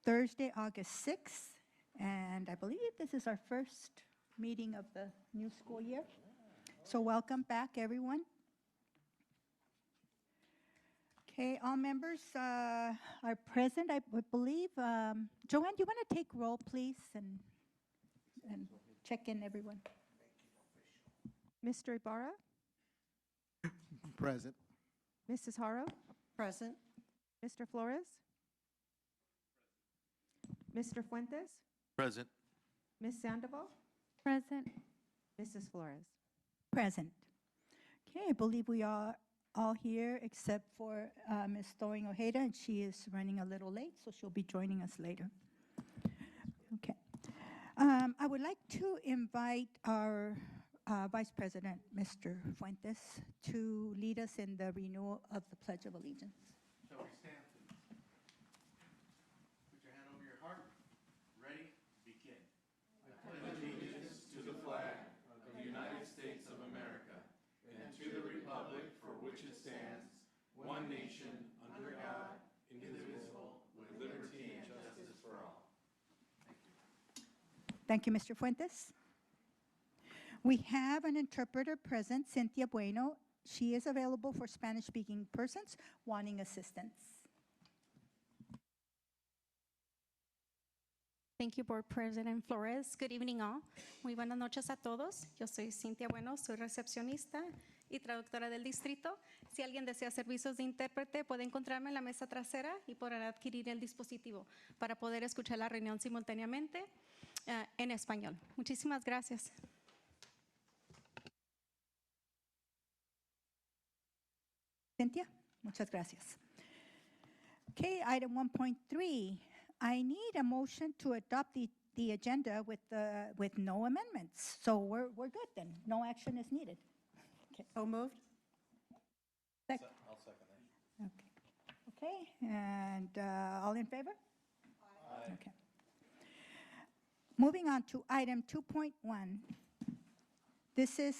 Thursday, August 6th, and I believe this is our first meeting of the new school year. So welcome back, everyone. Okay, all members are present, I believe. Joanne, do you want to take roll, please, and check in everyone? Mr. Ibarra? Present. Mrs. Haro? Present. Mr. Flores? Mr. Fuentes? Present. Ms. Sandoval? Present. Mrs. Flores? Present. Okay, I believe we are all here except for Ms. Thawing Ojeda, and she is running a little late, so she'll be joining us later. Okay. I would like to invite our Vice President, Mr. Fuentes, to lead us in the renewal of the Pledge of Allegiance. Shall we stand, please? Put your hand over your heart. Ready? Begin. I pledge allegiance to the flag of the United States of America and to the republic for which it stands, one nation, under God, indivisible, with liberty and justice for all. Thank you, Mr. Fuentes. We have an interpreter present, Cynthia Bueno. She is available for Spanish-speaking persons wanting assistance. Thank you, Board President Flores. Good evening, all. Muy buenas noches a todos. Yo soy Cintia Bueno, soy recepcionista y traductora del distrito. Si alguien desea servicios de intérprete, puede encontrarme en la mesa trasera y podrá adquirir el dispositivo para poder escuchar la reunión simultáneamente en español. Muchísimas gracias. Cynthia, muchas gracias. Okay, item 1.3. I need a motion to adopt the agenda with no amendments. So we're good then. No action is needed. Okay. So moved. Sec- I'll second that. Okay, and all in favor? Aye. Okay. Moving on to item 2.1. This is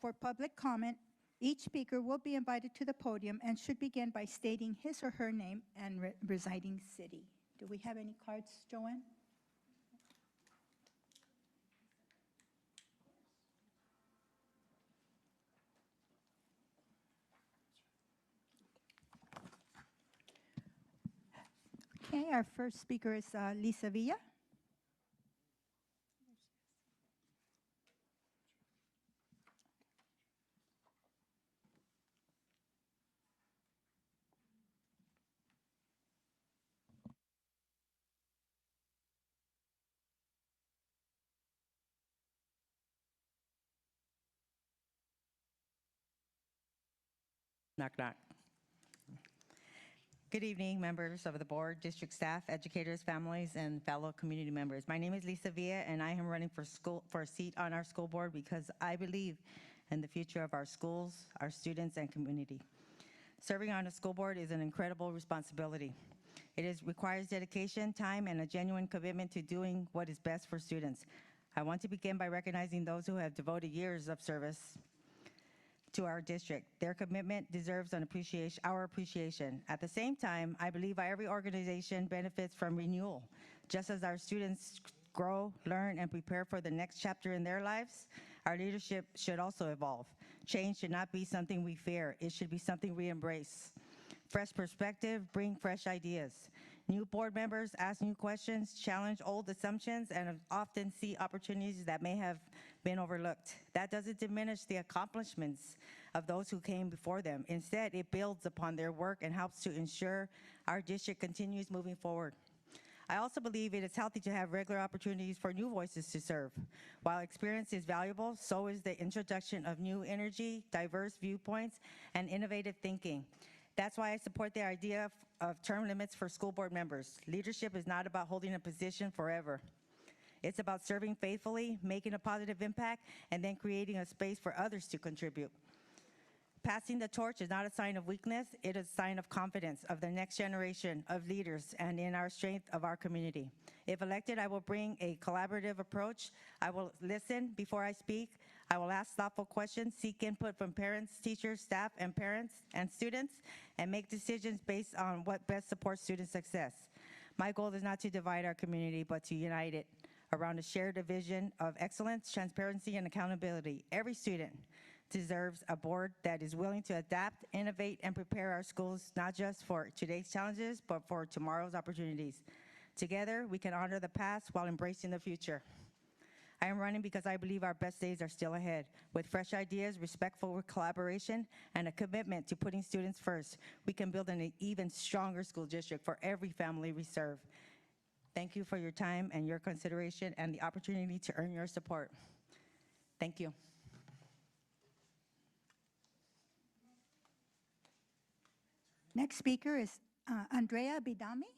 for public comment. Each speaker will be invited to the podium and should begin by stating his or her name and residing city. Do we have any cards, Joanne? Okay, our first speaker is Lisa Villa. Knock, knock. Good evening, members of the board, district staff, educators, families, and fellow community members. My name is Lisa Villa, and I am running for a seat on our school board because I believe in the future of our schools, our students, and community. Serving on a school board is an incredible responsibility. It requires dedication, time, and a genuine commitment to doing what is best for students. I want to begin by recognizing those who have devoted years of service to our district. Their commitment deserves our appreciation. At the same time, I believe every organization benefits from renewal. Just as our students grow, learn, and prepare for the next chapter in their lives, our leadership should also evolve. Change should not be something we fear. It should be something we embrace. Fresh perspective, bring fresh ideas. New board members ask new questions, challenge old assumptions, and often see opportunities that may have been overlooked. That doesn't diminish the accomplishments of those who came before them. Instead, it builds upon their work and helps to ensure our district continues moving forward. I also believe it is healthy to have regular opportunities for new voices to serve. While experience is valuable, so is the introduction of new energy, diverse viewpoints, and innovative thinking. That's why I support the idea of term limits for school board members. Leadership is not about holding a position forever. It's about serving faithfully, making a positive impact, and then creating a space for others to contribute. Passing the torch is not a sign of weakness, it is a sign of confidence of the next generation of leaders and in our strength of our community. If elected, I will bring a collaborative approach. I will listen before I speak. I will ask thoughtful questions, seek input from parents, teachers, staff, and parents and students, and make decisions based on what best supports student success. My goal is not to divide our community, but to unite it around a shared vision of excellence, transparency, and accountability. Every student deserves a board that is willing to adapt, innovate, and prepare our schools not just for today's challenges, but for tomorrow's opportunities. Together, we can honor the past while embracing the future. I am running because I believe our best days are still ahead. With fresh ideas, respectful collaboration, and a commitment to putting students first, we can build an even stronger school district for every family we serve. Thank you for your time and your consideration and the opportunity to earn your support. Thank you. Next speaker is Andrea Bidami.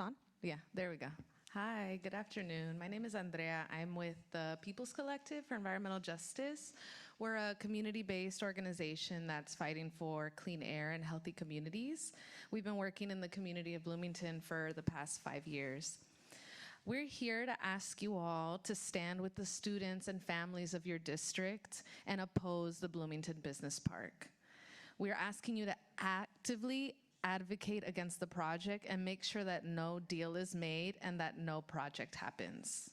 On? Yeah, there we go. Hi, good afternoon. My name is Andrea. I'm with the People's Collective for Environmental Justice. We're a community-based organization that's fighting for clean air and healthy communities. We've been working in the community of Bloomington for the past 5 years. We're here to ask you all to stand with the students and families of your district and oppose the Bloomington Business Park. We're asking you to actively advocate against the project and make sure that no deal is made and that no project happens.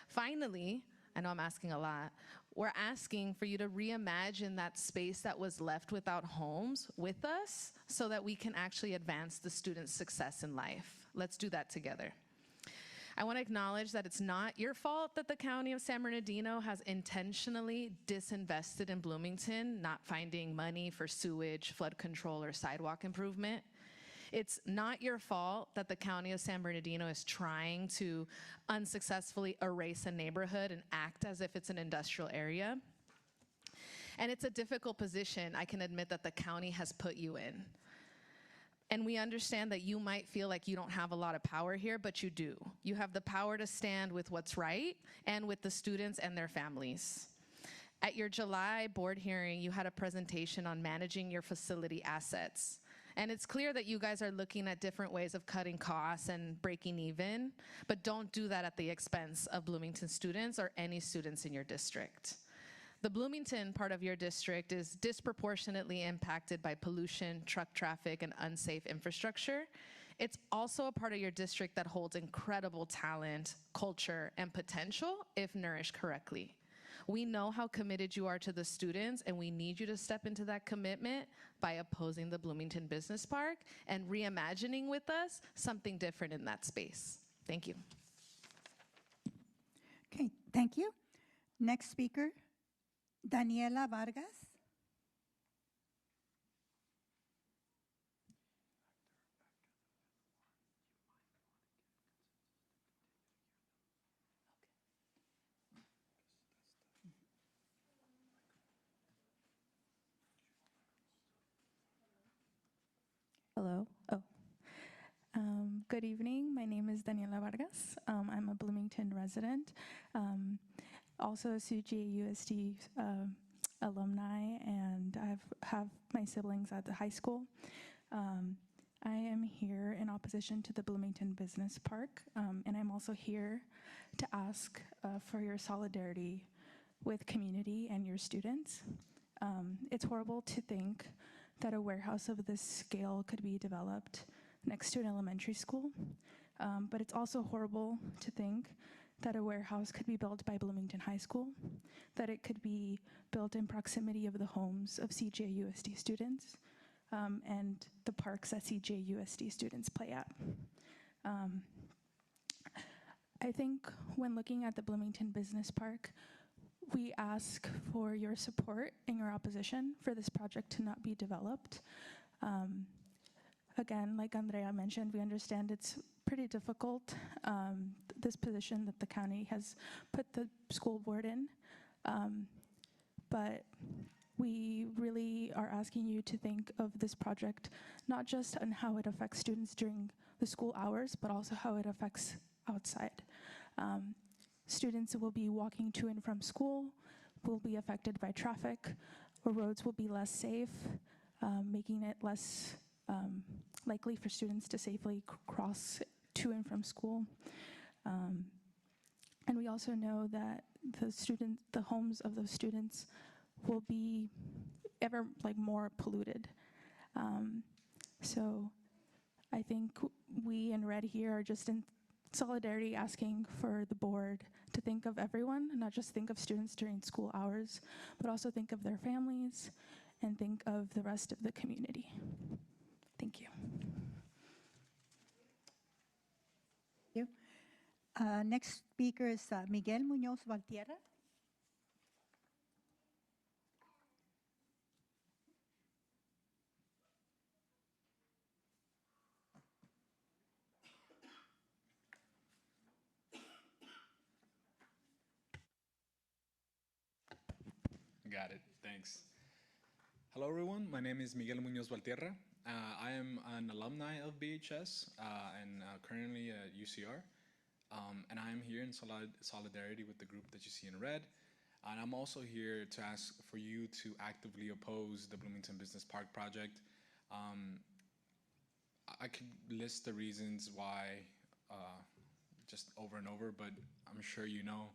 Finally, I know I'm asking a lot, we're asking for you to reimagine that space that was left without homes with us so that we can actually advance the students' success in life. Let's do that together. I want to acknowledge that it's not your fault that the County of San Bernardino has intentionally disinvested in Bloomington, not finding money for sewage, flood control, or sidewalk improvement. It's not your fault that the County of San Bernardino is trying to unsuccessfully erase a neighborhood and act as if it's an industrial area. And it's a difficult position, I can admit, that the county has put you in. And we understand that you might feel like you don't have a lot of power here, but you do. You have the power to stand with what's right and with the students and their families. At your July board hearing, you had a presentation on managing your facility assets. And it's clear that you guys are looking at different ways of cutting costs and breaking even, but don't do that at the expense of Bloomington students or any students in your district. The Bloomington part of your district is disproportionately impacted by pollution, truck traffic, and unsafe infrastructure. It's also a part of your district that holds incredible talent, culture, and potential if nourished correctly. We know how committed you are to the students, and we need you to step into that commitment by opposing the Bloomington Business Park and reimagining with us something different in that space. Thank you. Okay, thank you. Next speaker, Daniela Vargas. Hello. Good evening. My name is Daniela Vargas. I'm a Bloomington resident, also a CJUSD alumni, and I have my siblings at the high school. I am here in opposition to the Bloomington Business Park, and I'm also here to ask for your solidarity with community and your students. It's horrible to think that a warehouse of this scale could be developed next to an elementary school, but it's also horrible to think that a warehouse could be built by Bloomington High School, that it could be built in proximity of the homes of CJUSD students, and the parks that CJUSD students play at. I think when looking at the Bloomington Business Park, we ask for your support and your opposition for this project to not be developed. Again, like Andrea mentioned, we understand it's pretty difficult, this position that the county has put the school board in, but we really are asking you to think of this project not just on how it affects students during the school hours, but also how it affects outside. Students will be walking to and from school, will be affected by traffic, or roads will be less safe, making it less likely for students to safely cross to and from school. And we also know that the homes of those students will be ever more polluted. So I think we in Red here are just in solidarity asking for the board to think of everyone, not just think of students during school hours, but also think of their families and think of the rest of the community. Thank you. Thank you. Next speaker is Miguel Muñoz Valtierra. Got it. Thanks. Hello, everyone. My name is Miguel Muñoz Valtierra. I am an alumni of BHS and currently at UCR. And I am here in solidarity with the group that you see in red. And I'm also here to ask for you to actively oppose the Bloomington Business Park project. I could list the reasons why just over and over, but I'm sure you know.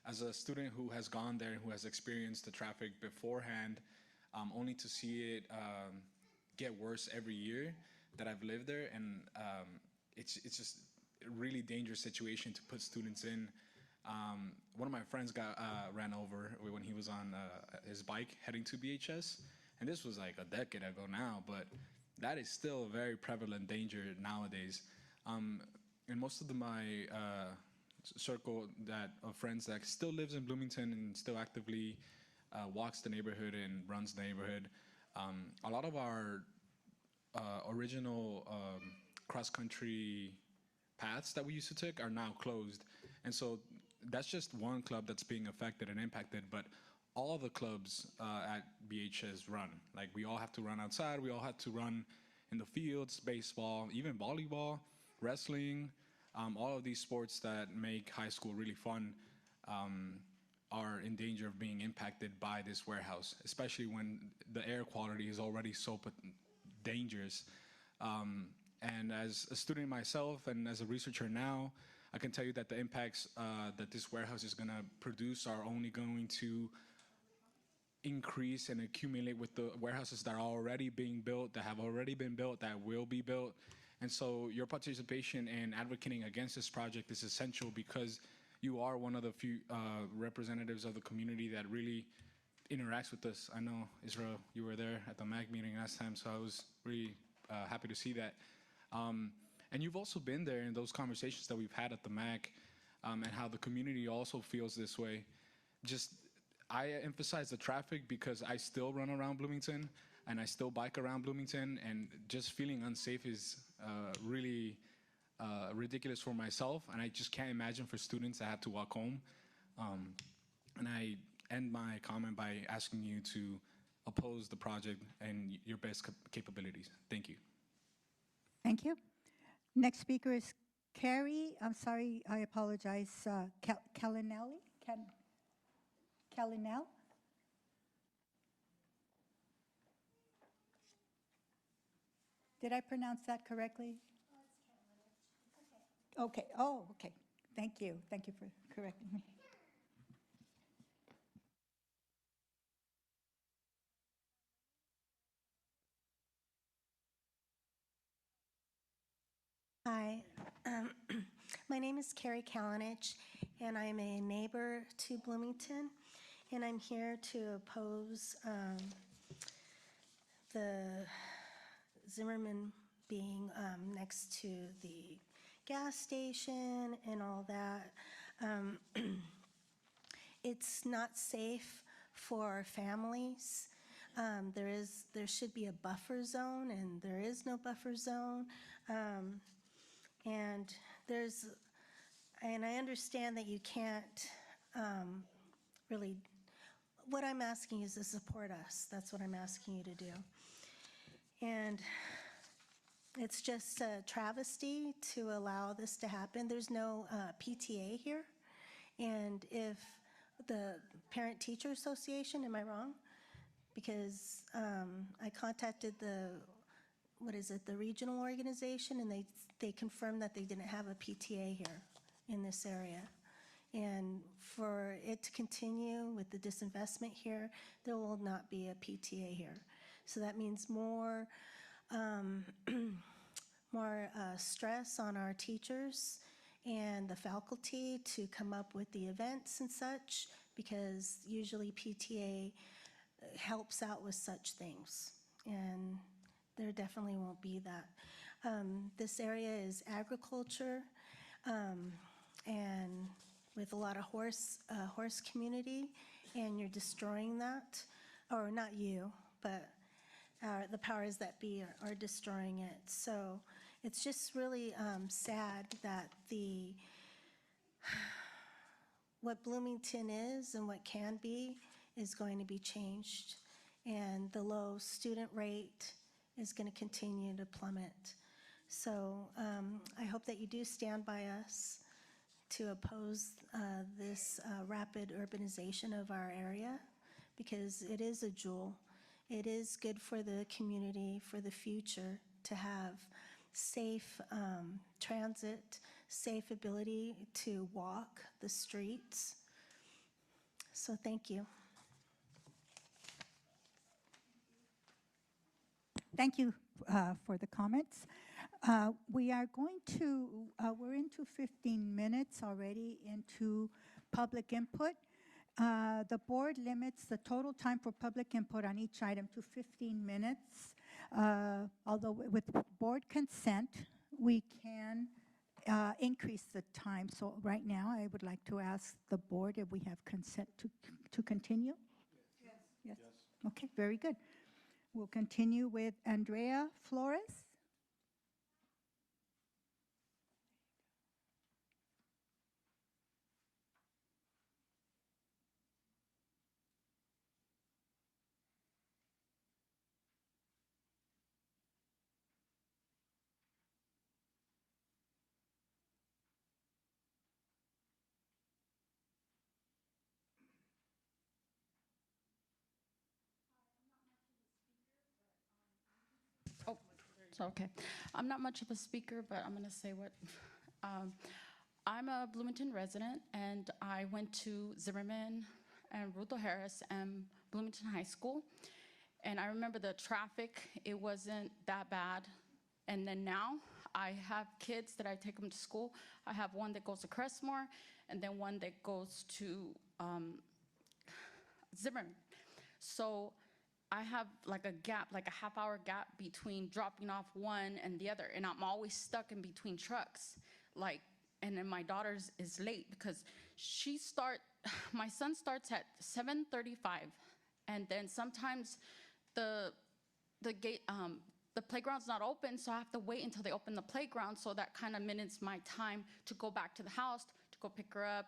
As a student who has gone there, who has experienced the traffic beforehand, only to see it get worse every year that I've lived there, and it's just a really dangerous situation to put students in. One of my friends got ran over when he was on his bike heading to BHS, and this was like a decade ago now, but that is still a very prevalent danger nowadays. And most of my circle of friends that still lives in Bloomington and still actively walks the neighborhood and runs the neighborhood. A lot of our original cross-country paths that we used to take are now closed. And so that's just one club that's being affected and impacted, but all the clubs at BHS run. Like, we all have to run outside, we all have to run in the fields, baseball, even volleyball, wrestling. All of these sports that make high school really fun are in danger of being impacted by this warehouse, especially when the air quality is already so dangerous. And as a student myself and as a researcher now, I can tell you that the impacts that this warehouse is going to produce are only going to increase and accumulate with the warehouses that are already being built, that have already been built, that will be built. And so your participation in advocating against this project is essential because you are one of the few representatives of the community that really interacts with us. I know, Israel, you were there at the MAC meeting last time, so I was really happy to see that. And you've also been there in those conversations that we've had at the MAC and how the community also feels this way. I emphasize the traffic because I still run around Bloomington and I still bike around Bloomington, and just feeling unsafe is really ridiculous for myself, and I just can't imagine for students that have to walk home. And I end my comment by asking you to oppose the project and your best capabilities. Thank you. Thank you. Next speaker is Carrie, I'm sorry, I apologize, Calinelli? Calinel? Did I pronounce that correctly? Okay, oh, okay. Thank you. Thank you for correcting me. Hi, my name is Carrie Kalinich, and I'm a neighbor to Bloomington, and I'm here to oppose the Zimmerman being next to the gas station and all that. It's not safe for families. There should be a buffer zone, and there is no buffer zone. And I understand that you can't really, what I'm asking you is to support us. That's what I'm asking you to do. And it's just a travesty to allow this to happen. There's no PTA here. And if the Parent-Teacher Association, am I wrong? Because I contacted the regional organization, and they confirmed that they didn't have a PTA here in this area. And for it to continue with the disinvestment here, there will not be a PTA here. So that means more stress on our teachers and the faculty to come up with the events and such, because usually PTA helps out with such things. And there definitely won't be that. This area is agriculture, and with a lot of horse community, and you're destroying that, or not you, but the powers that be are destroying it. So it's just really sad that what Bloomington is and what can be is going to be changed, and the low student rate is going to continue to plummet. So I hope that you do stand by us to oppose this rapid urbanization of our area, because it is a jewel. It is good for the community, for the future, to have safe transit, safe ability to walk the streets. So thank you. Thank you for the comments. We are going to, we're into 15 minutes already into public input. The board limits the total time for public input on each item to 15 minutes. Although with board consent, we can increase the time. So right now, I would like to ask the board if we have consent to continue. Yes. Okay, very good. We'll continue with Andrea Flores. So, okay. I'm not much of a speaker, but I'm going to say what. I'm a Bloomington resident, and I went to Zimmerman and Ruto Harris and Bloomington High School. And I remember the traffic, it wasn't that bad. And then now, I have kids that I take them to school. I have one that goes to Crestmore, and then one that goes to Zimmerman. So I have like a gap, like a half-hour gap between dropping off one and the other, and I'm always stuck in between trucks. Like, and then my daughter is late because my son starts at 7:35, and then sometimes the gate, the playground's not open, so I have to wait until they open the playground. So that kind of minutes my time to go back to the house to go pick her up,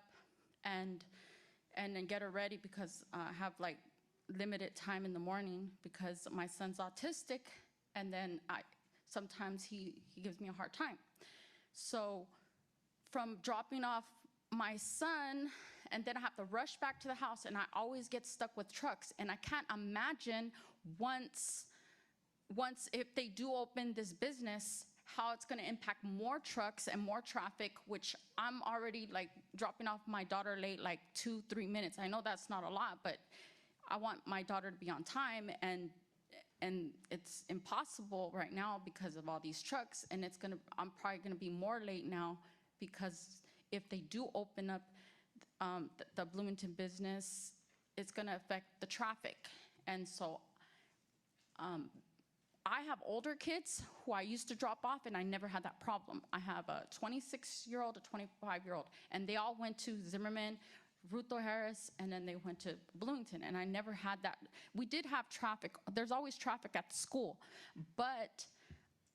and then get her ready, because I have like limited time in the morning because my son's autistic, and then sometimes he gives me a hard time. So from dropping off my son, and then I have to rush back to the house, and I always get stuck with trucks, and I can't imagine once if they do open this business, how it's going to impact more trucks and more traffic, which I'm already like dropping off my daughter late, like 2-3 minutes. I know that's not a lot, but I want my daughter to be on time, and it's impossible right now because of all these trucks, and I'm probably gonna be more late now, because if they do open up the Bloomington business, it's gonna affect the traffic. And so I have older kids who I used to drop off, and I never had that problem. I have a 26-year-old, a 25-year-old, and they all went to Zimmerman, Ruto Harris, and then they went to Bloomington, and I never had that. We did have traffic. There's always traffic at the school, but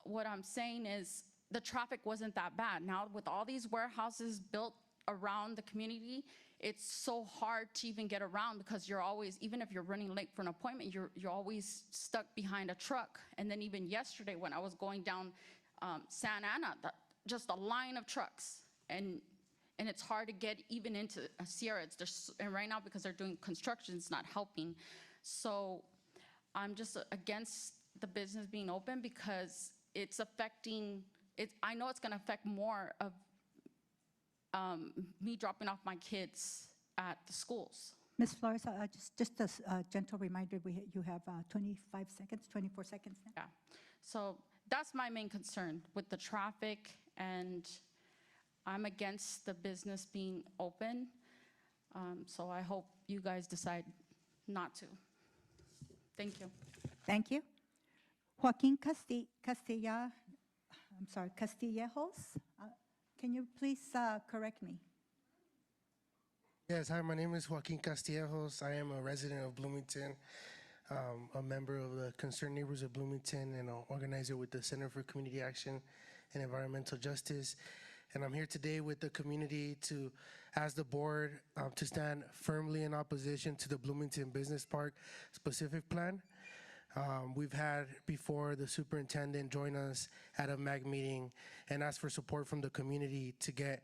what I'm saying is the traffic wasn't that bad. Now with all these warehouses built around the community, it's so hard to even get around, because you're always, even if you're running late for an appointment, you're always stuck behind a truck. And then even yesterday when I was going down Santa Ana, just a line of trucks, and it's hard to get even into Sierra. And right now, because they're doing construction, it's not helping. So I'm just against the business being open, because it's affecting, I know it's gonna affect more of me dropping off my kids at the schools. Ms. Flores, just a gentle reminder, you have 25 seconds, 24 seconds now. Yeah. So that's my main concern with the traffic, and I'm against the business being open. So I hope you guys decide not to. Thank you. Thank you. Joaquin Castillejos, can you please correct me? Yes, hi, my name is Joaquin Castillejos. I am a resident of Bloomington, a member of the Concerned Neighbors of Bloomington, and an organizer with the Center for Community Action and Environmental Justice. And I'm here today with the community to ask the board to stand firmly in opposition to the Bloomington Business Park specific plan. We've had before the superintendent join us at a MAG meeting and ask for support from the community to get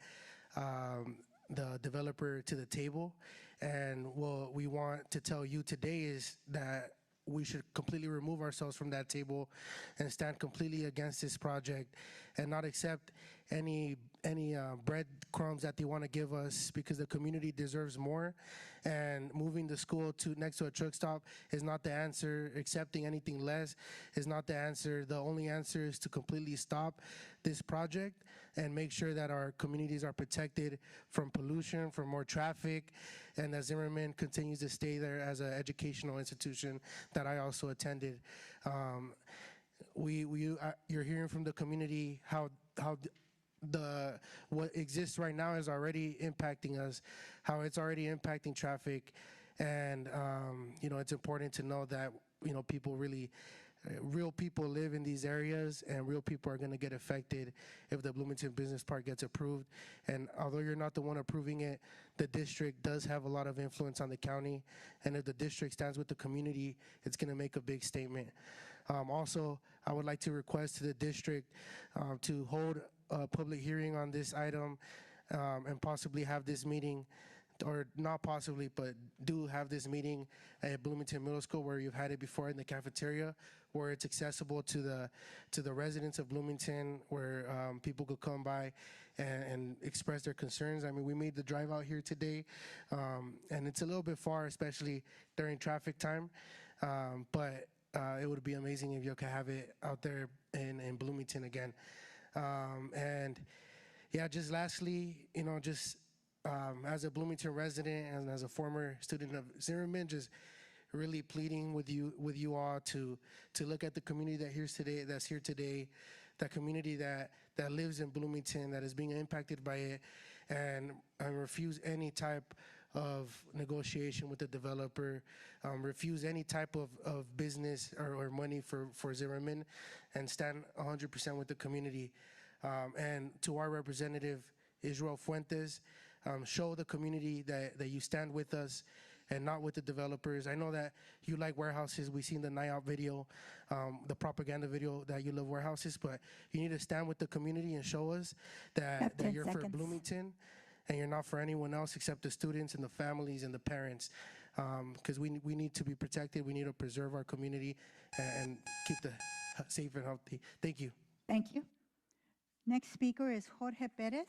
the developer to the table. And what we want to tell you today is that we should completely remove ourselves from that table and stand completely against this project and not accept any breadcrumbs that they want to give us, because the community deserves more. And moving the school to next to a truck stop is not the answer. Accepting anything less is not the answer. The only answer is to completely stop this project and make sure that our communities are protected from pollution, from more traffic, and that Zimmerman continues to stay there as an educational institution that I also attended. You're hearing from the community how what exists right now is already impacting us, how it's already impacting traffic, and it's important to know that people real people live in these areas, and real people are going to get affected if the Bloomington Business Park gets approved. And although you're not the one approving it, the district does have a lot of influence on the county, and if the district stands with the community, it's going to make a big statement. Also, I would like to request to the district to hold a public hearing on this item and possibly have this meeting, or not possibly, but do have this meeting at Bloomington Middle School, where you've had it before in the cafeteria, where it's accessible to the residents of Bloomington, where people could come by and express their concerns. I mean, we made the drive out here today, and it's a little bit far, especially during traffic time, but it would be amazing if you could have it out there in Bloomington again. And yeah, just lastly, as a Bloomington resident and as a former student of Zimmerman, just really pleading with you all to look at the community that's here today, that community that lives in Bloomington, that is being impacted by it, and refuse any type of negotiation with the developer, refuse any type of business or money for Zimmerman, and stand 100% with the community. And to our representative, Israel Fuentes, show the community that you stand with us and not with the developers. I know that you like warehouses. We've seen the NIOP video, the propaganda video, that you love warehouses, but you need to stand with the community and show us that you're for Bloomington and you're not for anyone else except the students and the families and the parents, because we need to be protected. We need to preserve our community and keep the safe and healthy. Thank you. Thank you. Next speaker is Jorge Perez.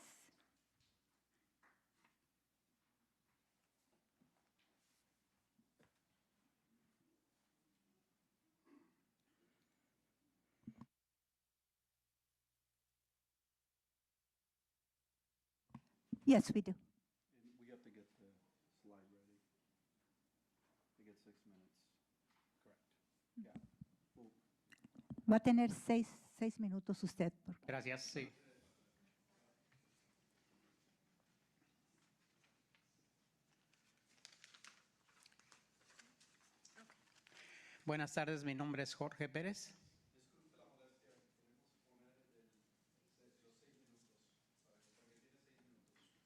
Yes, we do. And we have to get the slide ready. We get 6 minutes. Correct. Yeah. Va a tener seis minutos usted. Gracias. Sí. Buenas tardes, mi nombre es Jorge Pérez.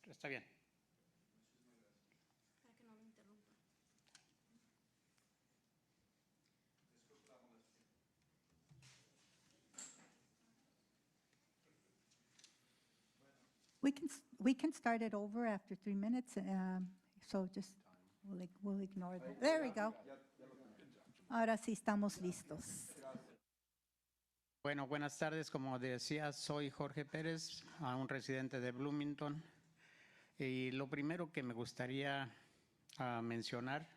Está bien. Para que no me interrumpa. We can start it over after 3 minutes, so just we'll ignore that. There we go. Ahora sí estamos listos. Bueno, buenas tardes. Como decía, soy Jorge Pérez, un residente de Bloomington. Y lo primero que me gustaría mencionar,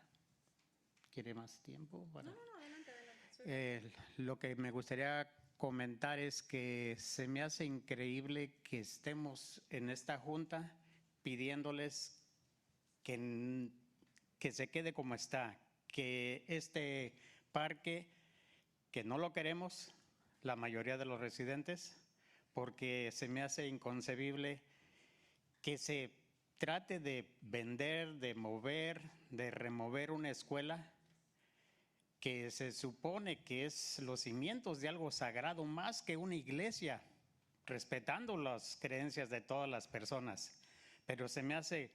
¿quiere más tiempo? No, adelante. Lo que me gustaría comentar es que se me hace increíble que estemos en esta junta pidiéndoles que se quede como está, que este parque, que no lo queremos, la mayoría de los residentes, porque se me hace inconcebible que se trate de vender, de mover, de remover una escuela que se supone que es los cimientos de algo sagrado, más que una iglesia, respetando las creencias de todas las personas. Pero se me hace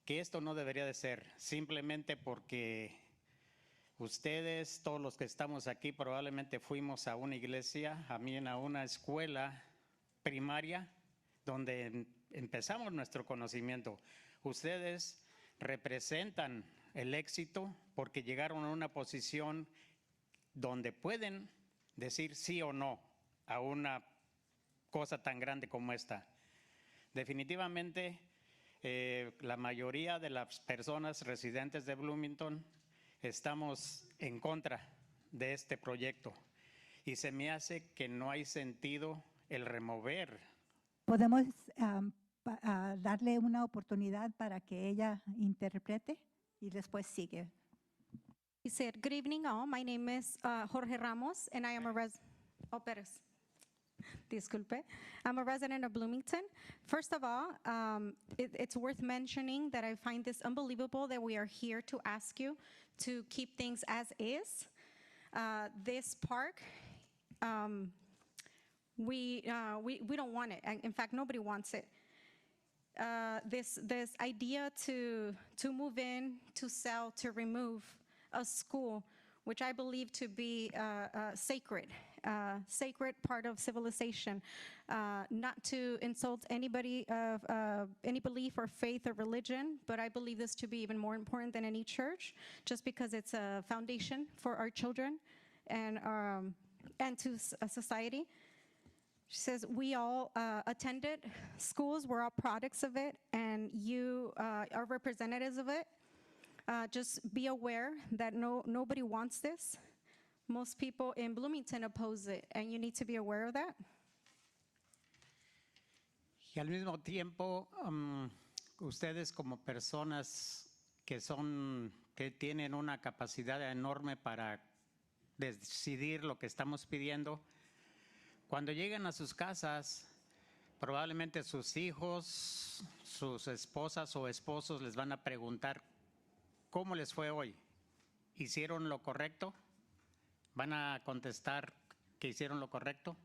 que esto no debería de ser, simplemente porque ustedes, todos los que estamos aquí, probablemente fuimos a una iglesia, también a una escuela primaria, donde empezamos nuestro conocimiento. Ustedes representan el éxito porque llegaron a una posición donde pueden decir sí o no a una cosa tan grande como esta. Definitivamente, la mayoría de las personas residentes de Bloomington estamos en contra de este proyecto y se me hace que no hay sentido el remover. ¿Podemos darle una oportunidad para que ella interprete y después sigue? He said, good evening all. My name is Jorge Ramos, and I am a Pérez. Disculpe. I'm a resident of Bloomington. First of all, it's worth mentioning that I find this unbelievable that we are here to ask you to keep things as is. This park, we don't want it. In fact, nobody wants it. This idea to move in, to sell, to remove a school, which I believe to be sacred part of civilization, not to insult anybody of any belief or faith or religion, but I believe this to be even more important than any church, just because it's a foundation for our children and to a society. She says, we all attended schools, we're all products of it, and you are representatives of it. Just be aware that nobody wants this. Most people in Bloomington oppose it, and you need to be aware of that. Y al mismo tiempo, ustedes como personas que tienen una capacidad enorme para decidir lo que estamos pidiendo, cuando lleguen a sus casas, probablemente sus hijos, sus esposas o esposos les van a preguntar, ¿cómo les fue hoy? ¿Hicieron lo correcto? ¿Van a contestar que hicieron lo correcto?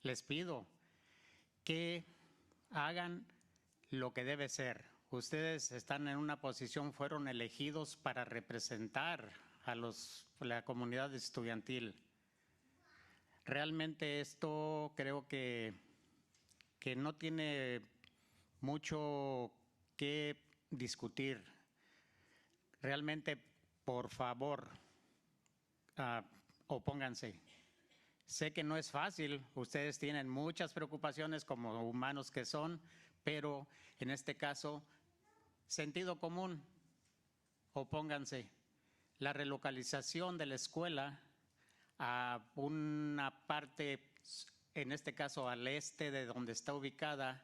Les pido que hagan lo que debe ser. Ustedes están en una posición, fueron elegidos para representar a la comunidad estudiantil. Realmente esto creo que no tiene mucho que discutir. Realmente, por favor, opónganse. Sé que no es fácil, ustedes tienen muchas preocupaciones como humanos que son, pero en este caso, sentido común, opónganse. La relocalización de la escuela a una parte, en este caso al este de donde está ubicada,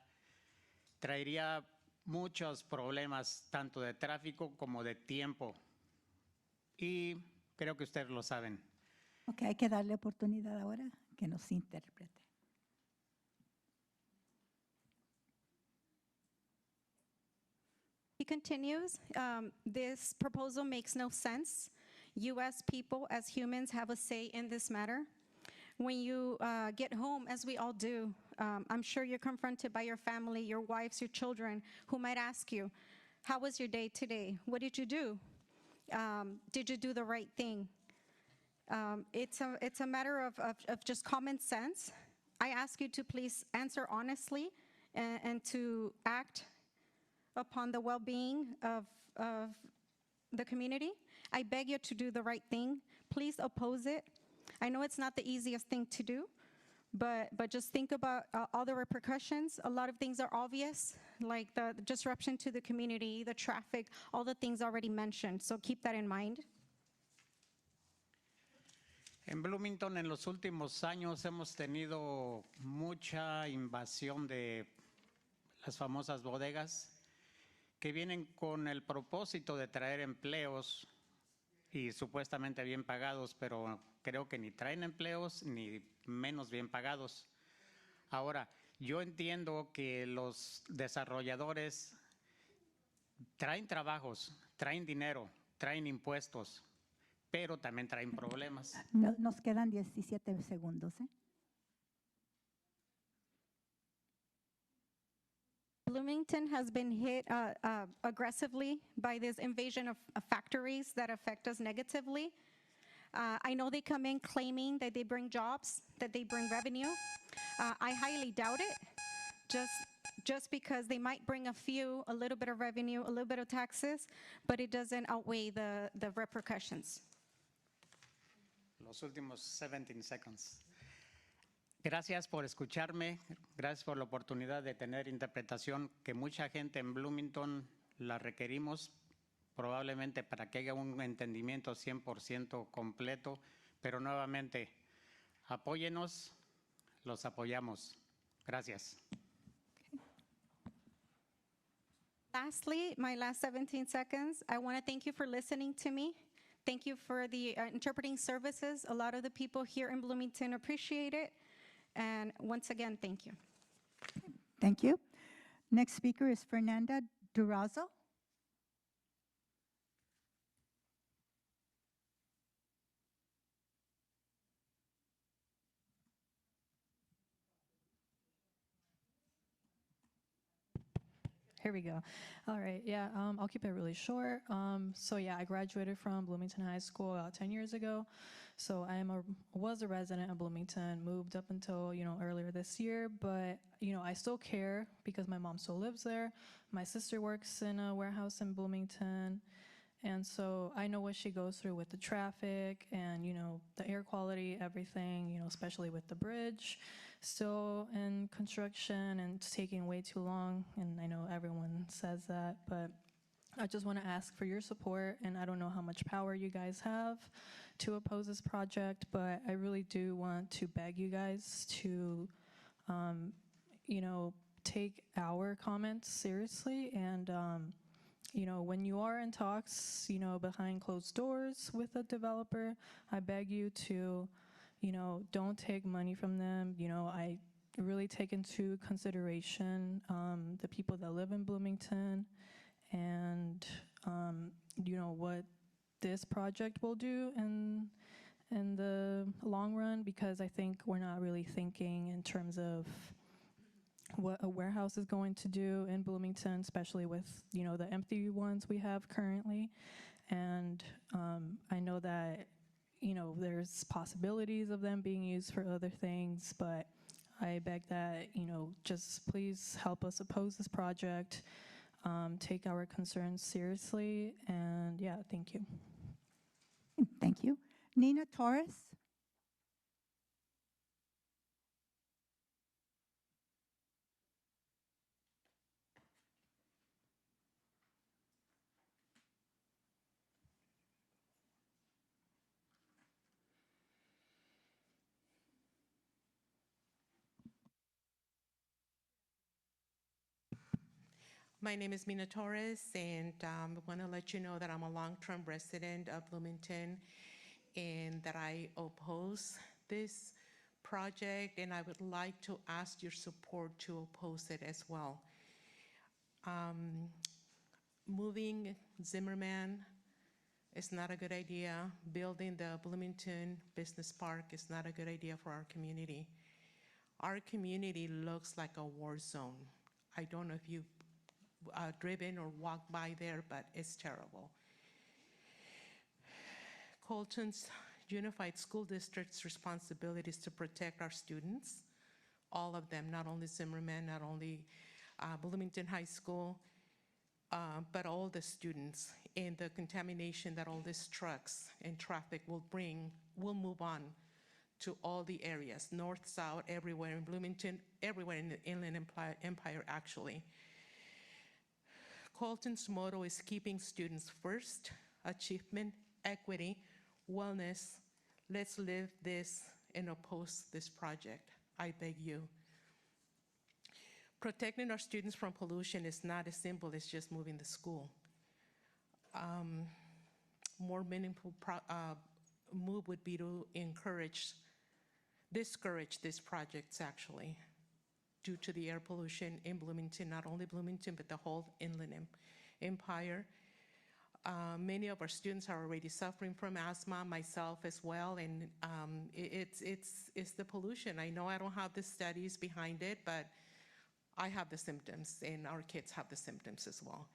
traería muchos problemas, tanto de tráfico como de tiempo. Y creo que ustedes lo saben. Ok, hay que darle oportunidad ahora que nos interprete. He continues, this proposal makes no sense. You as people, as humans, have a say in this matter. When you get home, as we all do, I'm sure you're confronted by your family, your wives, your children, who might ask you, how was your day today? What did you do? Did you do the right thing? It's a matter of just common sense. I ask you to please answer honestly and to act upon the well-being of the community. I beg you to do the right thing. Please oppose it. I know it's not the easiest thing to do, but just think about all the repercussions. A lot of things are obvious, like the disruption to the community, the traffic, all the things already mentioned. So keep that in mind. En Bloomington en los últimos años hemos tenido mucha invasión de las famosas bodegas que vienen con el propósito de traer empleos y supuestamente bien pagados, pero creo que ni traen empleos ni menos bien pagados. Ahora, yo entiendo que los desarrolladores traen trabajos, traen dinero, traen impuestos, pero también traen problemas. Nos quedan 17 segundos. Bloomington has been hit aggressively by this invasion of factories that affect us negatively. I know they come in claiming that they bring jobs, that they bring revenue. I highly doubt it, just because they might bring a little bit of revenue, a little bit of taxes, but it doesn't outweigh the repercussions. Los últimos 17 seconds. Gracias por escucharme, gracias por la oportunidad de tener interpretación que mucha gente en Bloomington la requerimos, probablemente para que haya un entendimiento 100% completo, pero nuevamente, apóyenos, los apoyamos. Gracias. Lastly, my last 17 seconds, I want to thank you for listening to me. Thank you for the interpreting services. A lot of the people here in Bloomington appreciate it. And once again, thank you. Thank you. Next speaker is Fernanda Durazo. Here we go. All right, yeah, I'll keep it really short. So yeah, I graduated from Bloomington High School about 10 years ago. So was a resident of Bloomington, moved up until, earlier this year, but, I still care because my mom still lives there. My sister works in a warehouse in Bloomington. And so I know what she goes through with the traffic and, the air quality, everything, especially with the bridge still in construction and it's taking way too long. And I know everyone says that, but I just want to ask for your support. And I don't know how much power you guys have to oppose this project, but I really do want to beg you guys to, take our comments seriously and, when you are in talks, behind closed doors with a developer, I beg you to, don't take money from them. I really take into consideration the people that live in Bloomington and, what this project will do in the long run, because I think we're not really thinking in terms of what a warehouse is going to do in Bloomington, especially with, the empty ones we have currently. And I know that, there's possibilities of them being used for other things, but I beg that, just please help us oppose this project, take our concerns seriously, and yeah, thank you. Thank you. Nina Torres. My name is Mina Torres, and I want to let you know that I'm a long-term resident of Bloomington and that I oppose this project, and I would like to ask your support to oppose it as well. Moving Zimmerman is not a good idea. Building the Bloomington Business Park is not a good idea for our community. Our community looks like a war zone. I don't know if you've driven or walked by there, but it's terrible. Colton's Unified School District's responsibility is to protect our students, all of them, not only Zimmerman, not only Bloomington High School, but all the students, and the contamination that all these trucks and traffic will bring will move on to all the areas, north, south, everywhere in Bloomington, everywhere in the Inland Empire, actually. Colton's motto is keeping students first, achievement, equity, wellness. Let's live this and oppose this project. I beg you. Protecting our students from pollution is not as simple as just moving the school. More meaningful move would be to discourage these projects actually, due to the air pollution in Bloomington, not only Bloomington, but the whole Inland Empire. Many of our students are already suffering from asthma, myself as well, and it's the pollution. I know I don't have the studies behind it, but I have the symptoms, and our kids have the symptoms as well.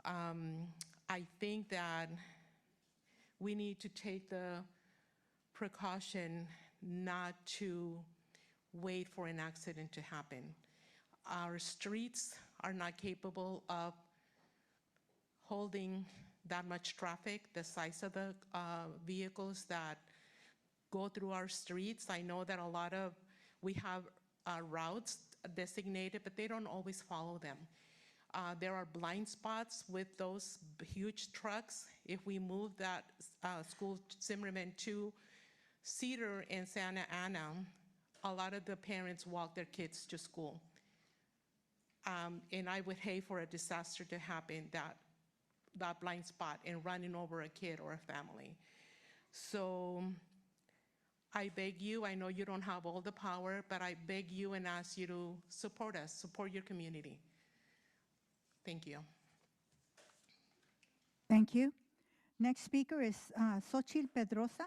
I think that we need to take the precaution not to wait for an accident to happen. Our streets are not capable of holding that much traffic, the size of the vehicles that go through our streets. I know that we have routes designated, but they don't always follow them. There are blind spots with those huge trucks. If we move that school Zimmerman to Cedar and Santa Ana, a lot of the parents walk their kids to school. And I would hate for a disaster to happen, that blind spot and running over a kid or a family. So I beg you, I know you don't have all the power, but I beg you and ask you to support us, support your community. Thank you. Thank you. Next speaker is Xochitl Pedrosa.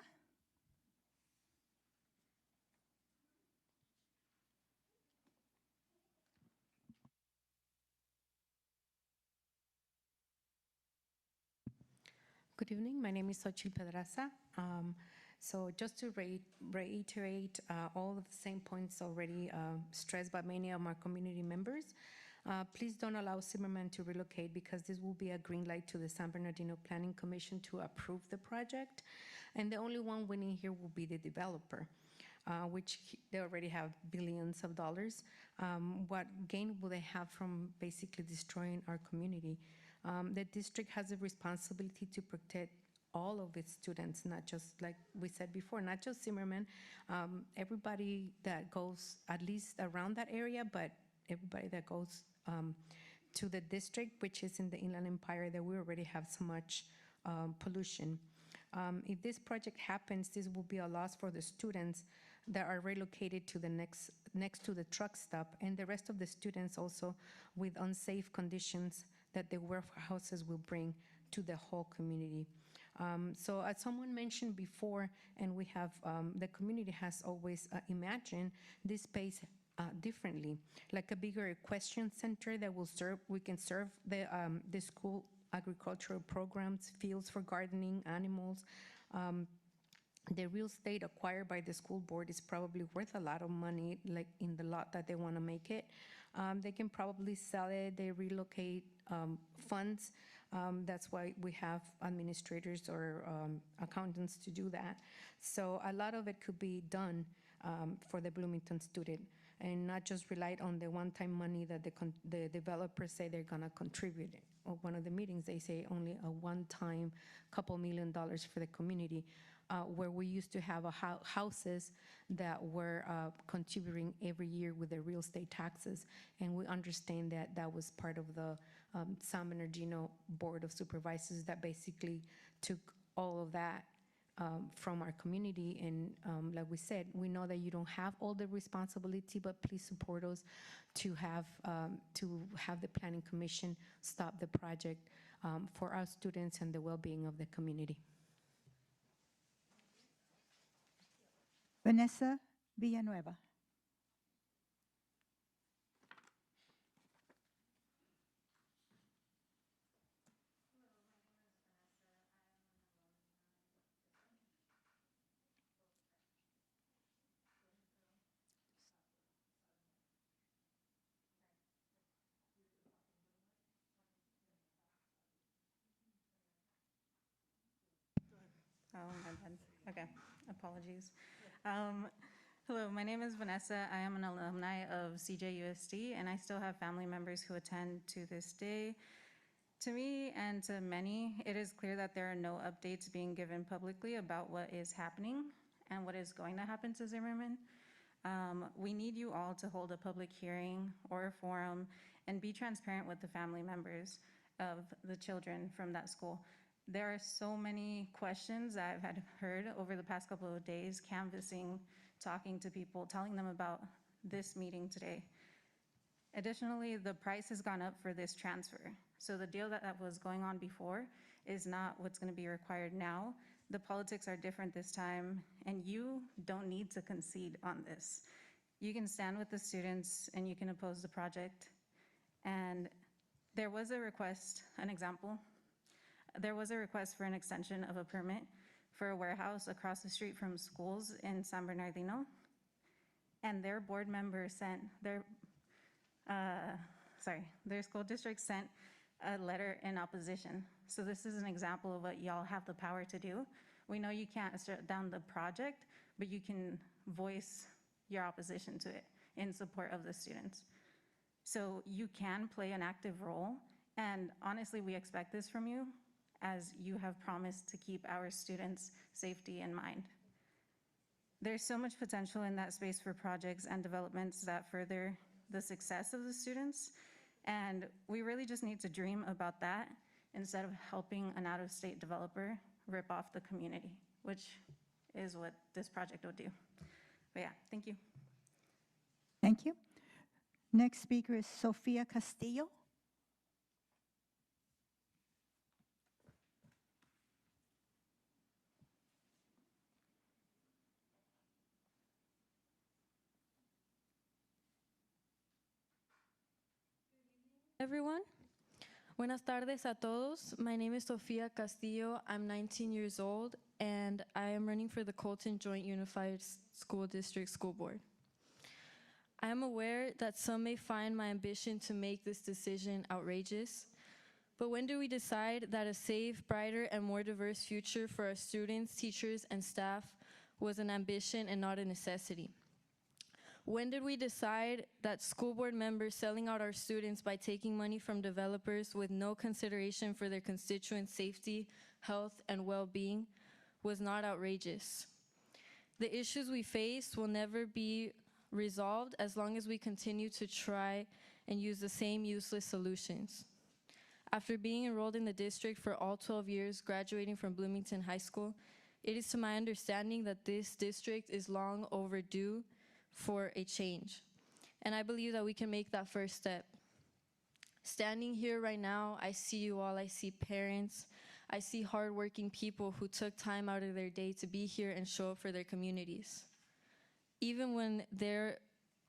Good evening. My name is Xochitl Pedraza. So just to reiterate all of the same points already stressed by many of our community members, please don't allow Zimmerman to relocate, because this will be a green light to the San Bernardino Planning Commission to approve the project. And the only one winning here will be the developer, which they already have billions of dollars. What gain will they have from basically destroying our community? The district has a responsibility to protect all of its students, not just, like we said before, not just Zimmerman, everybody that goes at least around that area, but everybody that goes to the district, which is in the Inland Empire, that we already have so much pollution. If this project happens, this will be a loss for the students that are relocated to the next to the truck stop, and the rest of the students also with unsafe conditions that the warehouses will bring to the whole community. So as someone mentioned before, and we have, the community has always imagined this space differently, like a bigger equestrian center that will we can serve the school agricultural programs, fields for gardening, animals. The real estate acquired by the school board is probably worth a lot of money, like in the lot that they want to make it. They can probably sell it, they relocate funds. That's why we have administrators or accountants to do that. So a lot of it could be done for the Bloomington student, and not just relied on the one-time money that the developers say they're gonna contribute. Or one of the meetings, they say only a one-time $2 million for the community, where we used to have houses that were contributing every year with the real estate taxes. And we understand that that was part of the San Bernardino Board of Supervisors that basically took all of that from our community. And like we said, we know that you don't have all the responsibility, but please support us to have the Planning Commission stop the project for our students and the well-being of the community. Vanessa Villanueva. Oh, my bad. Okay, apologies. Hello, my name is Vanessa. I am an alumni of CJUSD, and I still have family members who attend to this day. To me and to many, it is clear that there are no updates being given publicly about what is happening and what is going to happen to Zimmerman. We need you all to hold a public hearing or a forum and be transparent with the family members of the children from that school. There are so many questions that I've had heard over the past couple of days, canvassing, talking to people, telling them about this meeting today. Additionally, the price has gone up for this transfer. So the deal that was going on before is not what's going to be required now. The politics are different this time, and you don't need to concede on this. You can stand with the students and you can oppose the project. And there was a request, an example, there was a request for an extension of a permit for a warehouse across the street from schools in San Bernardino. And their board member sent, their school district sent a letter in opposition. So this is an example of what y'all have the power to do. We know you can't shut down the project, but you can voice your opposition to it in support of the students. So you can play an active role, and honestly, we expect this from you, as you have promised to keep our students' safety in mind. There's so much potential in that space for projects and developments that further the success of the students, and we really just need to dream about that instead of helping an out-of-state developer rip off the community, which is what this project would do. But yeah, thank you. Thank you. Next speaker is Sofia Castillo. Everyone. Buenas tardes a todos. My name is Sofia Castillo. I'm 19 years old, and I am running for the Colton Joint Unified School District School Board. I am aware that some may find my ambition to make this decision outrageous, but when do we decide that a safe, brighter, and more diverse future for our students, teachers, and staff was an ambition and not a necessity? When did we decide that school board members selling out our students by taking money from developers with no consideration for their constituents' safety, health, and well-being was not outrageous? The issues we face will never be resolved as long as we continue to try and use the same useless solutions. After being enrolled in the district for all 12 years, graduating from Bloomington High School, it is to my understanding that this district is long overdue for a change. And I believe that we can make that first step. Standing here right now, I see you all, I see parents, I see hardworking people who took time out of their day to be here and show up for their communities. Even when there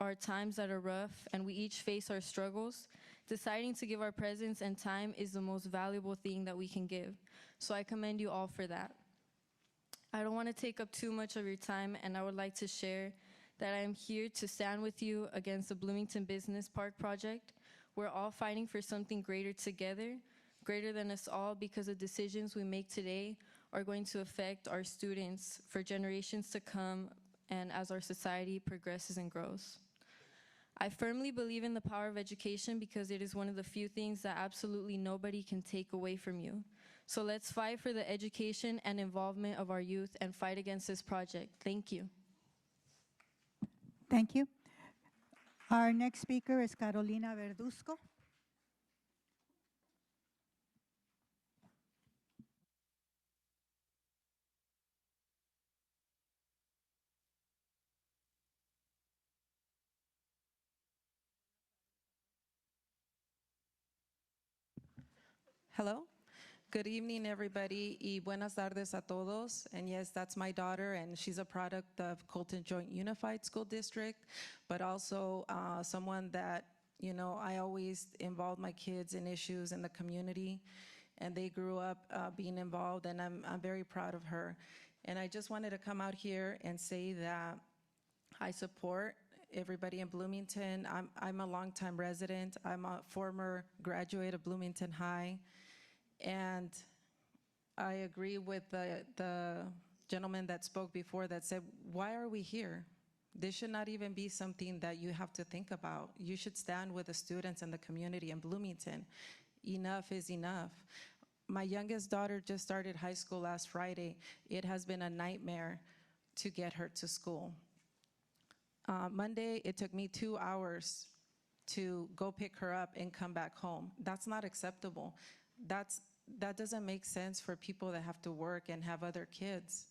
are times that are rough and we each face our struggles, deciding to give our presence and time is the most valuable thing that we can give. So I commend you all for that. I don't want to take up too much of your time, and I would like to share that I am here to stand with you against the Bloomington Business Park project. We're all fighting for something greater together, greater than us all, because the decisions we make today are going to affect our students for generations to come and as our society progresses and grows. I firmly believe in the power of education because it is one of the few things that absolutely nobody can take away from you. So let's fight for the education and involvement of our youth and fight against this project. Thank you. Thank you. Our next speaker is Carolina Verduzco. Hello. Good evening, everybody, y buenas tardes a todos. And yes, that's my daughter, and she's a product of Colton Joint Unified School District, but also someone that, you know, I always involve my kids in issues in the community, and they grew up being involved, and I'm very proud of her. And I just wanted to come out here and say that I support everybody in Bloomington. I'm a longtime resident. I'm a former graduate of Bloomington High. And I agree with the gentleman that spoke before that said, why are we here? This should not even be something that you have to think about. You should stand with the students and the community in Bloomington. Enough is enough. My youngest daughter just started high school last Friday. It has been a nightmare to get her to school. Monday, it took me 2 hours to go pick her up and come back home. That's not acceptable. That doesn't make sense for people that have to work and have other kids.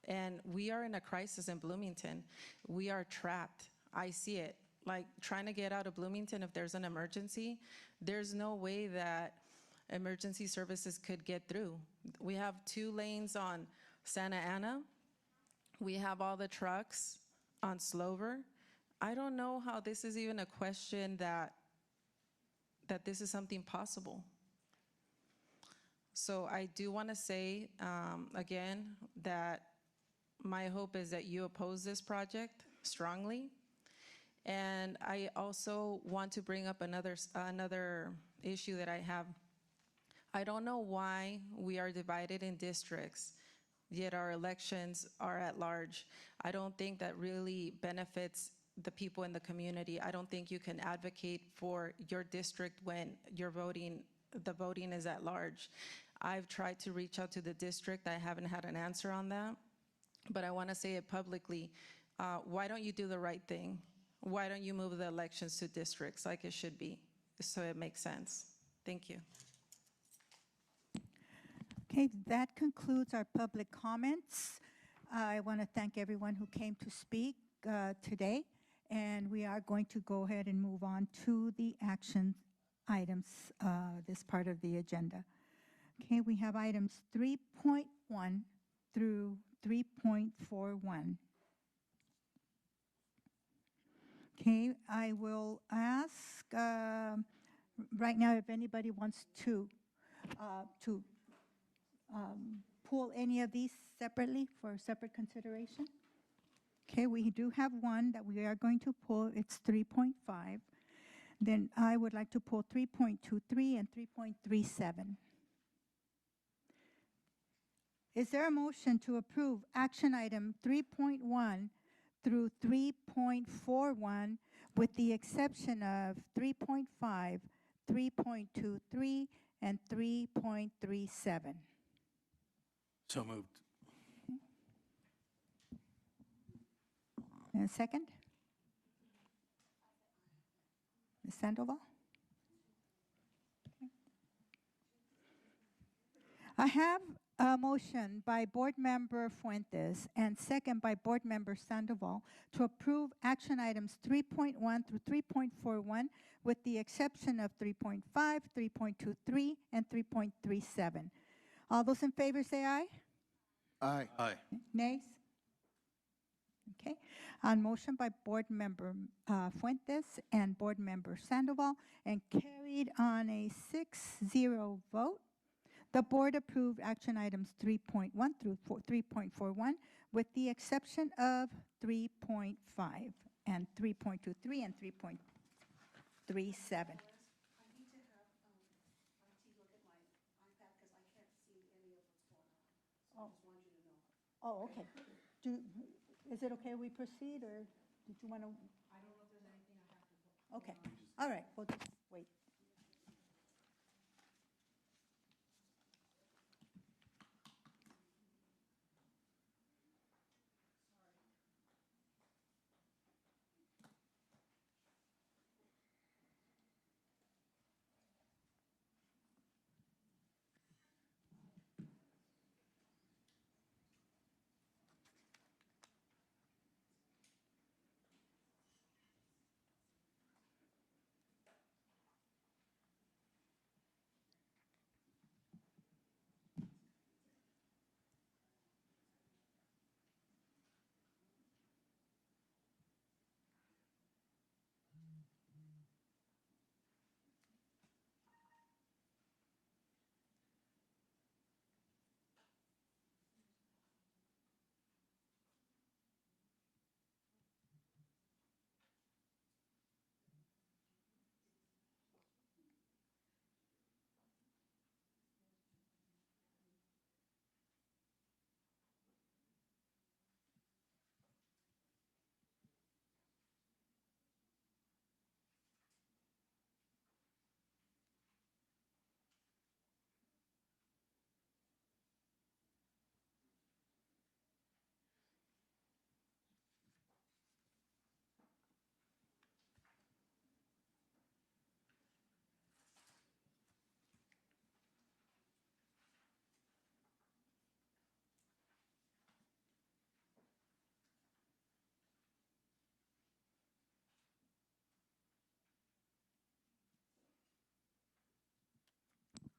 And we are in a crisis in Bloomington. We are trapped. I see it. Like trying to get out of Bloomington if there's an emergency, there's no way that emergency services could get through. We have 2 lanes on Santa Ana. We have all the trucks on Slover. I don't know how this is even a question that this is something possible. So I do want to say, again, that my hope is that you oppose this project strongly. And I also want to bring up another issue that I have. I don't know why we are divided in districts, yet our elections are at large. I don't think that really benefits the people in the community. I don't think you can advocate for your district when the voting is at large. I've tried to reach out to the district. I haven't had an answer on that, but I want to say it publicly. Why don't you do the right thing? Why don't you move the elections to districts like it should be so it makes sense? Thank you. Okay, that concludes our public comments. I want to thank everyone who came to speak today, and we are going to go ahead and move on to the action items, this part of the agenda. Okay, we have items 3.1 through 3.41. Okay, I will ask right now if anybody wants to pull any of these separately for separate consideration. Okay, we do have one that we are going to pull. It's 3.5. Then I would like to pull 3.23 and 3.37. Is there a motion to approve action item 3.1 through 3.41 with the exception of 3.5, 3.23, and 3.37? So moved. And a second? Ms. Sandoval? Okay. I have a motion by Board Member Fuentes and second by Board Member Sandoval to approve action items 3.1 through 3.41 with the exception of 3.5, 3.23, and 3.37. All those in favor say aye. Aye. Aye. Nays? Okay. On motion by Board Member Fuentes and Board Member Sandoval and carried on a 6-0 vote, the board approved action items 3.1 through 3.41 with the exception of 3.5 and 3.23 and 3.37. Oh, okay. Is it okay we proceed, or did you want to? I don't know if there's anything I have to. Okay. All right. We'll just wait.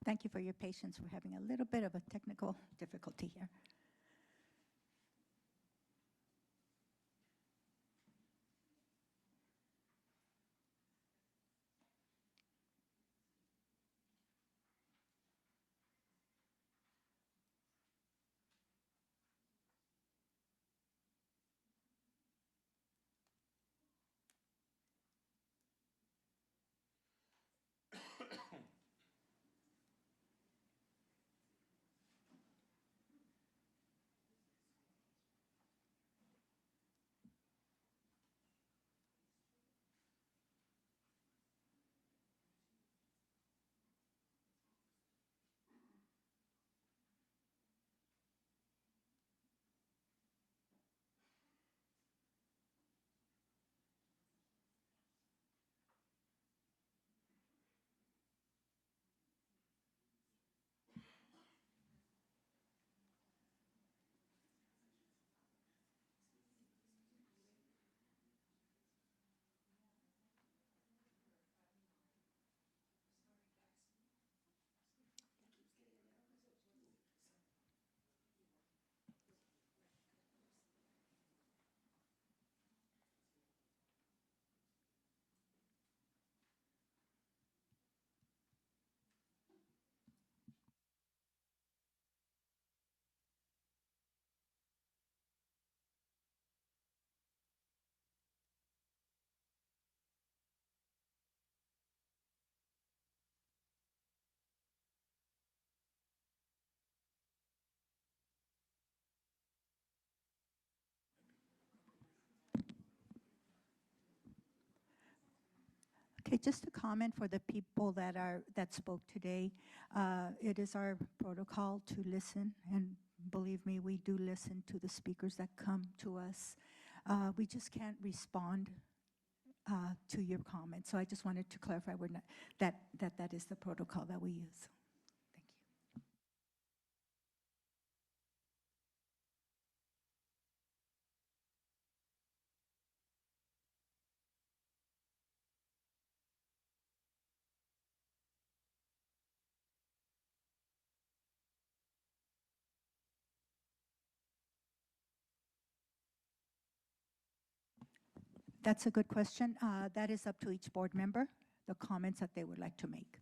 Thank you for your patience. We're having a little bit of a technical difficulty here. Okay, just a comment for the people that spoke today. It is our protocol to listen, and believe me, we do listen to the speakers that come to us. We just can't respond to your comments. So I just wanted to clarify we're not, that is the protocol that we use. That's a good question. That is up to each board member, the comments that they would like to make.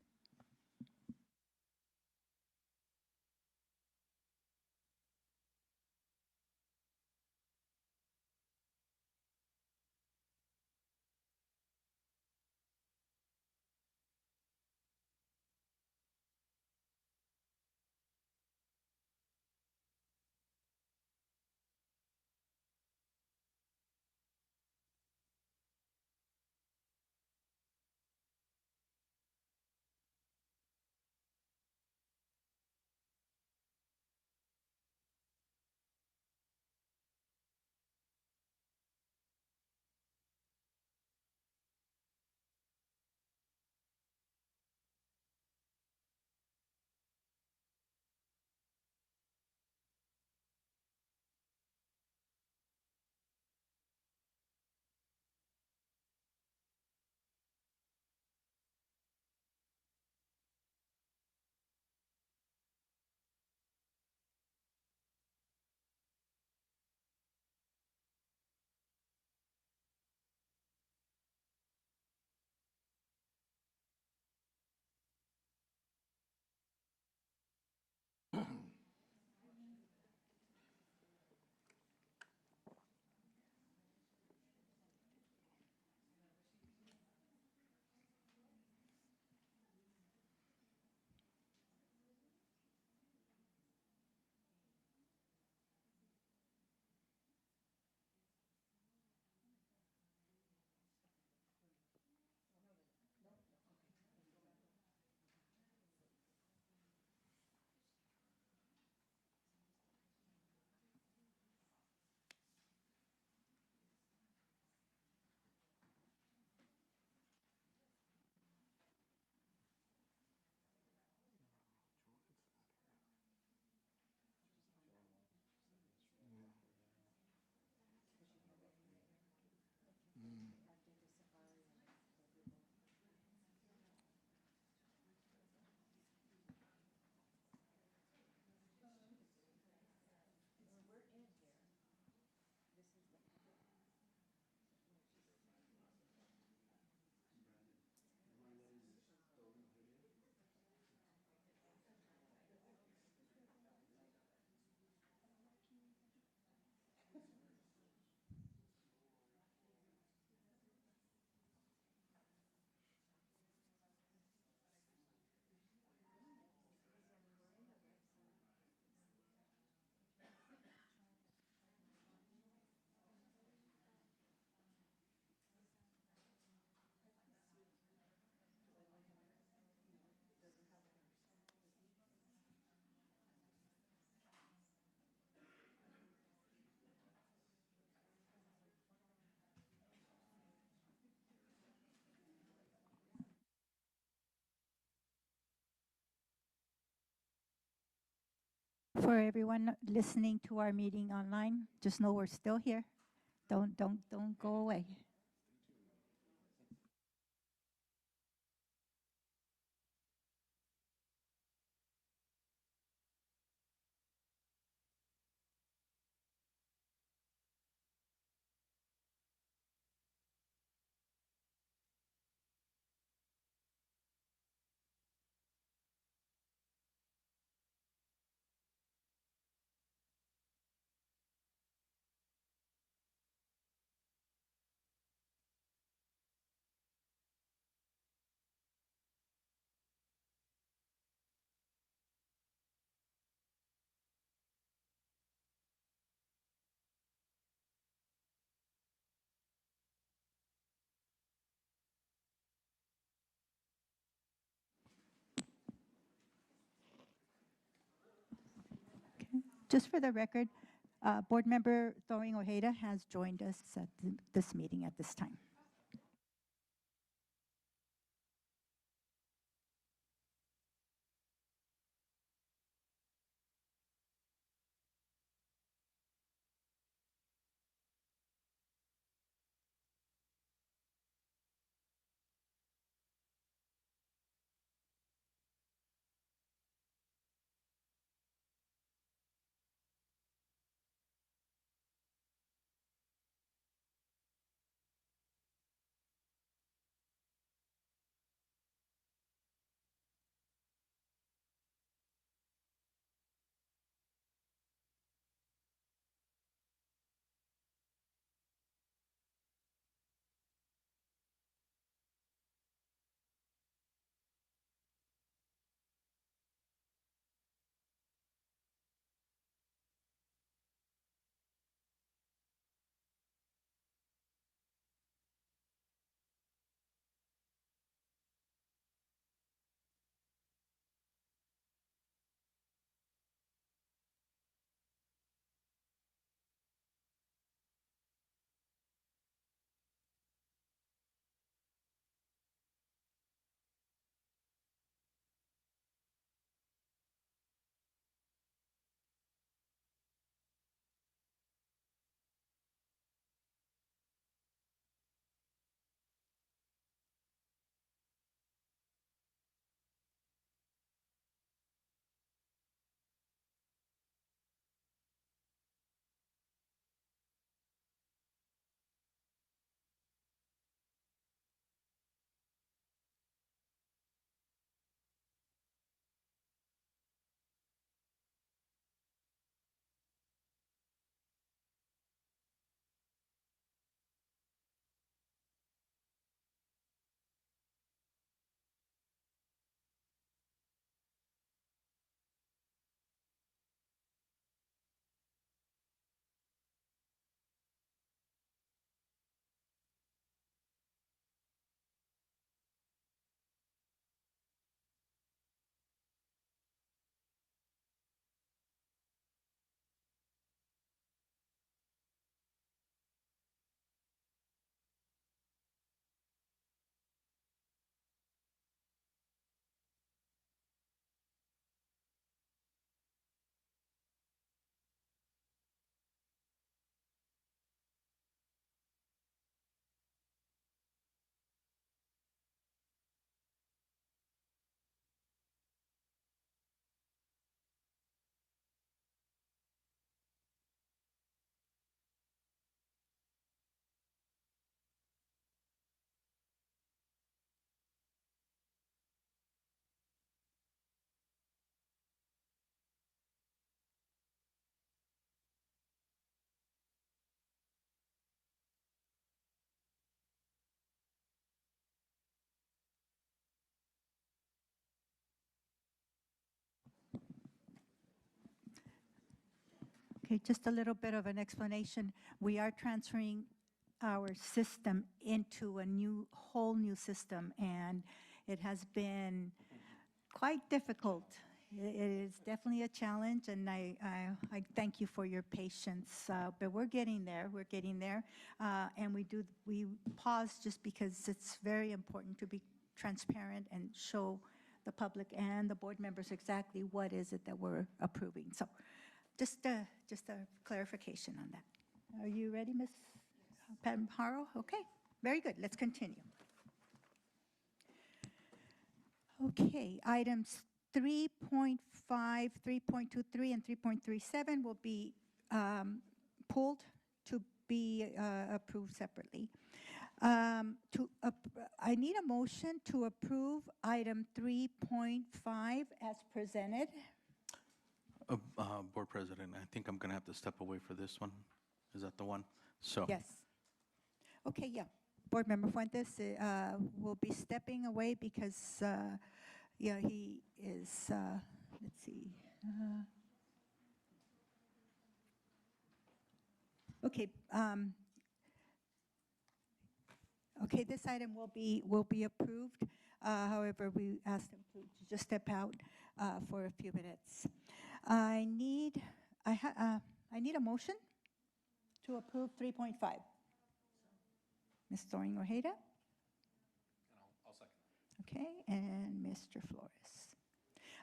For everyone listening to our meeting online, just know we're still here. Don't go away. Just for the record, Board Member Thawing Ojeda has joined us at this meeting at this time. Okay, just a little bit of an explanation. We are transferring our system into a whole new system, and it has been quite difficult. It is definitely a challenge, and I thank you for your patience. But we're getting there. We're getting there, and we pause just because it's very important to be transparent and show the public and the board members exactly what is it that we're approving. So just a clarification on that. Are you ready, Ms. Pamharo? Okay, very good. Let's continue. Okay, items 3.5, 3.23, and 3.37 will be pulled to be approved separately. I need a motion to approve item 3.5 as presented. Board President, I think I'm going to have to step away for this one. Is that the one? So. Yes. Okay, yeah. Board Member Fuentes will be stepping away because, yeah, he is, let's see. Okay. Okay, this item will be approved. However, we asked him to just step out for a few minutes. I need a motion to approve 3.5. Ms. Thorne Ojeda? I'll second. Okay, and Mr. Flores.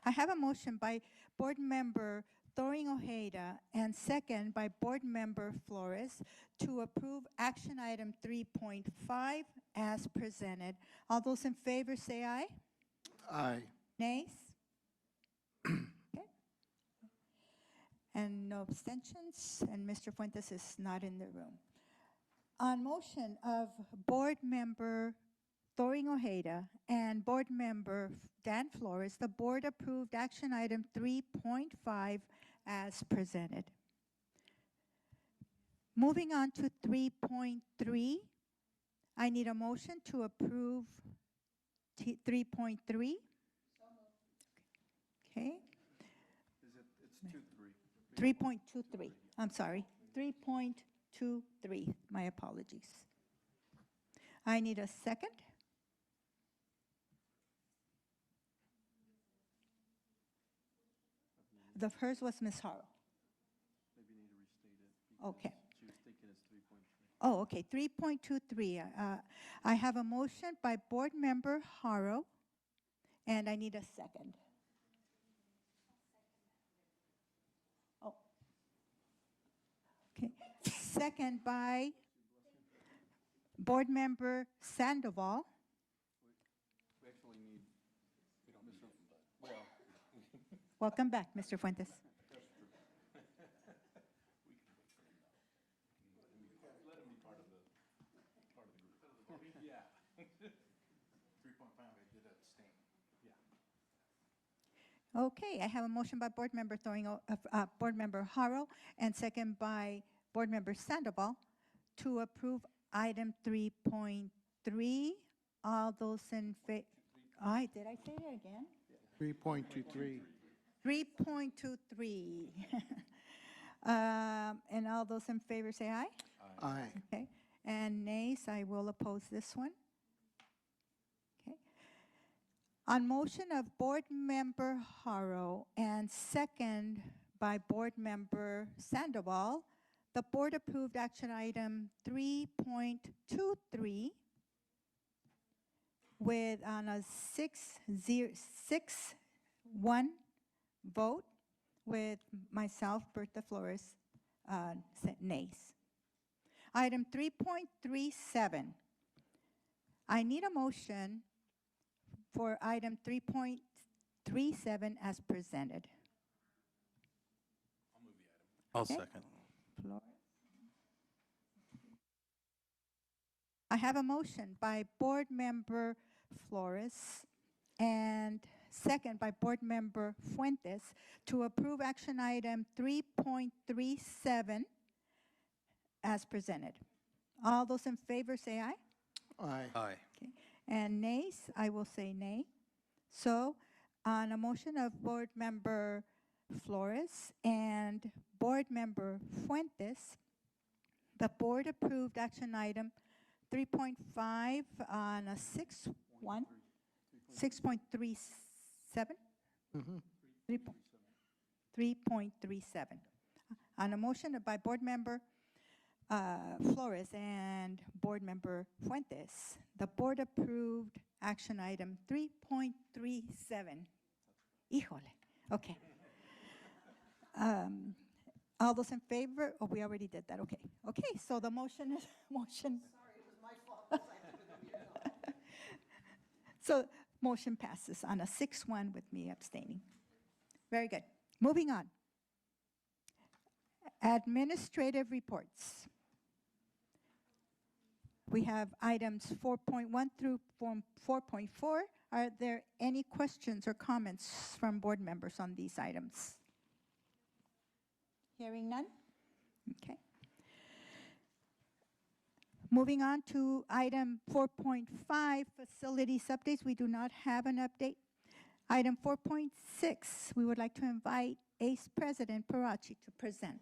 I have a motion by Board Member Thorne Ojeda and second by Board Member Flores to approve action item 3.5 as presented. All those in favor say aye. Aye. Nays? Okay. And no abstentions, and Mr. Fuentes is not in the room. On motion of Board Member Thorne Ojeda and Board Member Dan Flores, the board approved action item 3.5 as presented. Moving on to 3.3, I need a motion to approve 3.3. Okay. It's 2.3. 3.23, I'm sorry, 3.23, my apologies. I need a second. The first was Ms. Haro. Maybe you need to restate it. Okay. She was thinking it's 3.3. Oh, okay, 3.23. I have a motion by Board Member Haro, and I need a second. Oh. Okay, second by Board Member Sandoval. We actually need, we don't, Mr. Well. Welcome back, Mr. Fuentes. That's true. We can wait for him now. Let him be part of the group. Yeah. 3.5, I did abstain. Yeah. Okay, I have a motion by Board Member Board Member Haro and second by Board Member Sandoval to approve item 3.3. All those in favor? Did I say it again? 3.23. 3.23. And all those in favor say aye. Aye. Okay. And nays, I will oppose this one. Okay. On motion of Board Member Haro and second by Board Member Sandoval, the board approved action item 3.23 with on a 6-1 vote with myself, Bertha Flores, nays. Item 3.37. I need a motion for item 3.37 as presented. I'll move the item. I'll Okay. second. Flores. I have a motion by Board Member Flores and second by Board Member Fuentes to approve action item 3.37 as presented. All those in favor say aye. Aye. Aye. Okay. And nays, I will say nay. So on a motion of Board Member Flores and Board Member Fuentes, the board approved action item 3.5 on a 6-1, 6.37? 3.37. On a motion by Board Member Flores and Board Member Fuentes, the board approved action item 3.37. Híjole, okay. All those in favor? Oh, we already did that, okay. Okay, so the motion is, motion. Sorry, it was my fault. So motion passes on a 6-1 with me abstaining. Very good. Moving on. Administrative reports. We have items 4.1 through 4.4. Are there any questions or comments from board members on these items? Hearing none? Okay. Moving on to item 4.5, facilities updates. We do not have an update. Item 4.6, we would like to invite ACE President Parachi to present.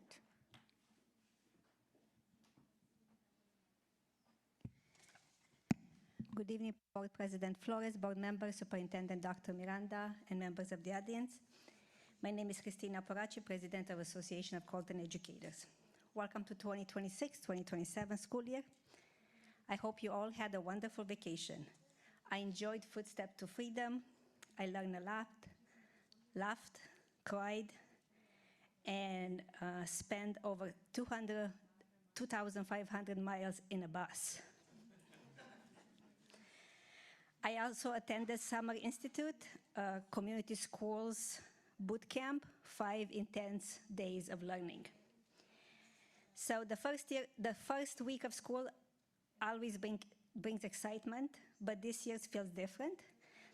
Good evening, Board President Flores, board members, Superintendent Dr. Miranda, and members of the audience. My name is Cristina Parachi, President of Association of Colton Educators. Welcome to 2026-2027 school year. I hope you all had a wonderful vacation. I enjoyed Footstep to Freedom. I learned a lot, laughed, cried, and spent over 2,500 miles in a bus. I also attended Summer Institute, community schools boot camp, 5 intense days of learning. So the first week of school always brings excitement, but this year feels different.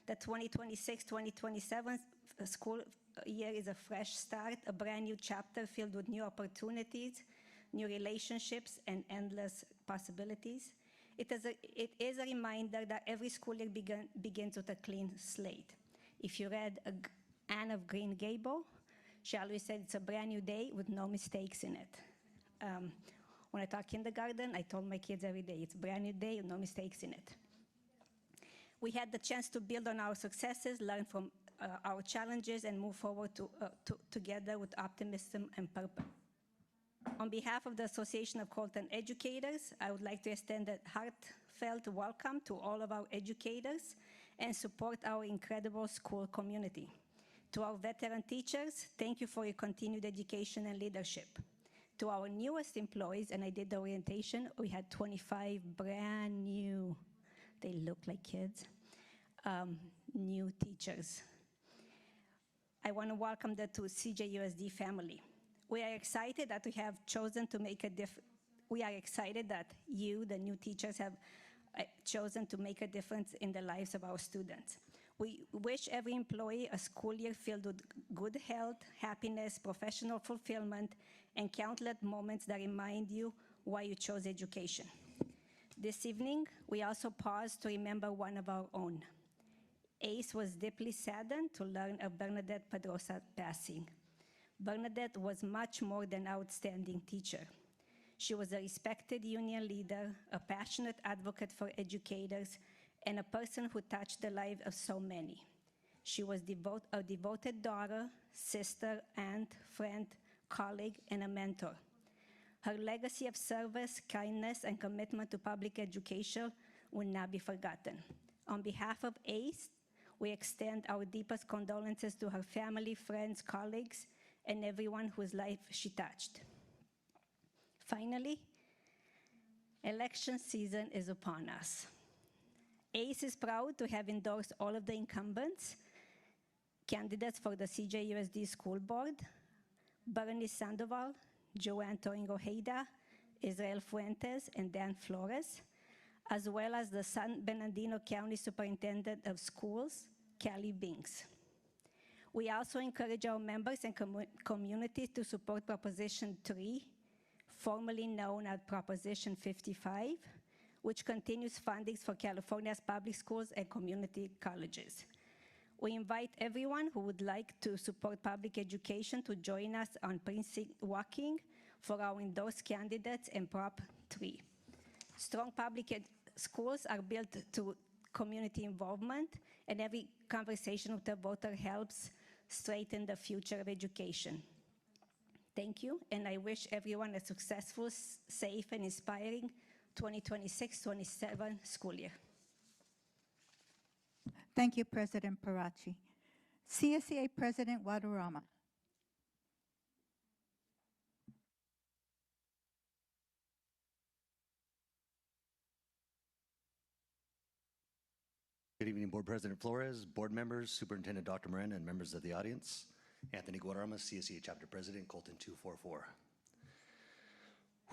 The 2026-2027 school year is a fresh start, a brand new chapter filled with new opportunities, new relationships, and endless possibilities. It is a reminder that every school year begins with a clean slate. If you read Anne of Green Gable, she always said it's a brand new day with no mistakes in it. When I taught kindergarten, I told my kids every day, it's a brand new day with no mistakes in it. We had the chance to build on our successes, learn from our challenges, and move forward together with optimism and purpose. On behalf of the Association of Colton Educators, I would like to extend a heartfelt welcome to all of our educators and support our incredible school community. To our veteran teachers, thank you for your continued education and leadership. To our newest employees, and I did the orientation, we had 25 brand new, they look like kids, new teachers. I want to welcome them to CJUSD family. We are excited that we have chosen to make a difference. We are excited that you, the new teachers, have chosen to make a difference in the lives of our students. We wish every employee a school year filled with good health, happiness, professional fulfillment, and countless moments that remind you why you chose education. This evening, we also pause to remember one of our own. ACE was deeply saddened to learn of Bernadette Pedrosa's passing. Bernadette was much more than an outstanding teacher. She was a respected union leader, a passionate advocate for educators, and a person who touched the lives of so many. She was a devoted daughter, sister, aunt, friend, colleague, and a mentor. Her legacy of service, kindness, and commitment to public education will not be forgotten. On behalf of ACE, we extend our deepest condolences to her family, friends, colleagues, and everyone whose life she touched. Finally, election season is upon us. ACE is proud to have endorsed all of the incumbents, candidates for the CJUSD School Board, Bernice Sandoval, Joanne Toringo-Heyda, Israel Fuentes, and Dan Flores, as well as the San Bernardino County Superintendent of Schools, Kelly Binks. We also encourage our members and community to support Proposition 3, formerly known as Proposition 55, which continues funding for California's public schools and community colleges. We invite everyone who would like to support public education to join us on precinct walking for our endorsed candidates and Prop 3. Strong public schools are built through community involvement, and every conversation with a voter helps straighten the future of education. Thank you, and I wish everyone a successful, safe, and inspiring 2026-27 school year. Thank you, President Parachi. CSEA President Guadarrama. Good evening, Board President Flores, board members, Superintendent Dr. Miranda, and members of the audience. Anthony Guadarrama, CSEA Chapter President, Colton 244.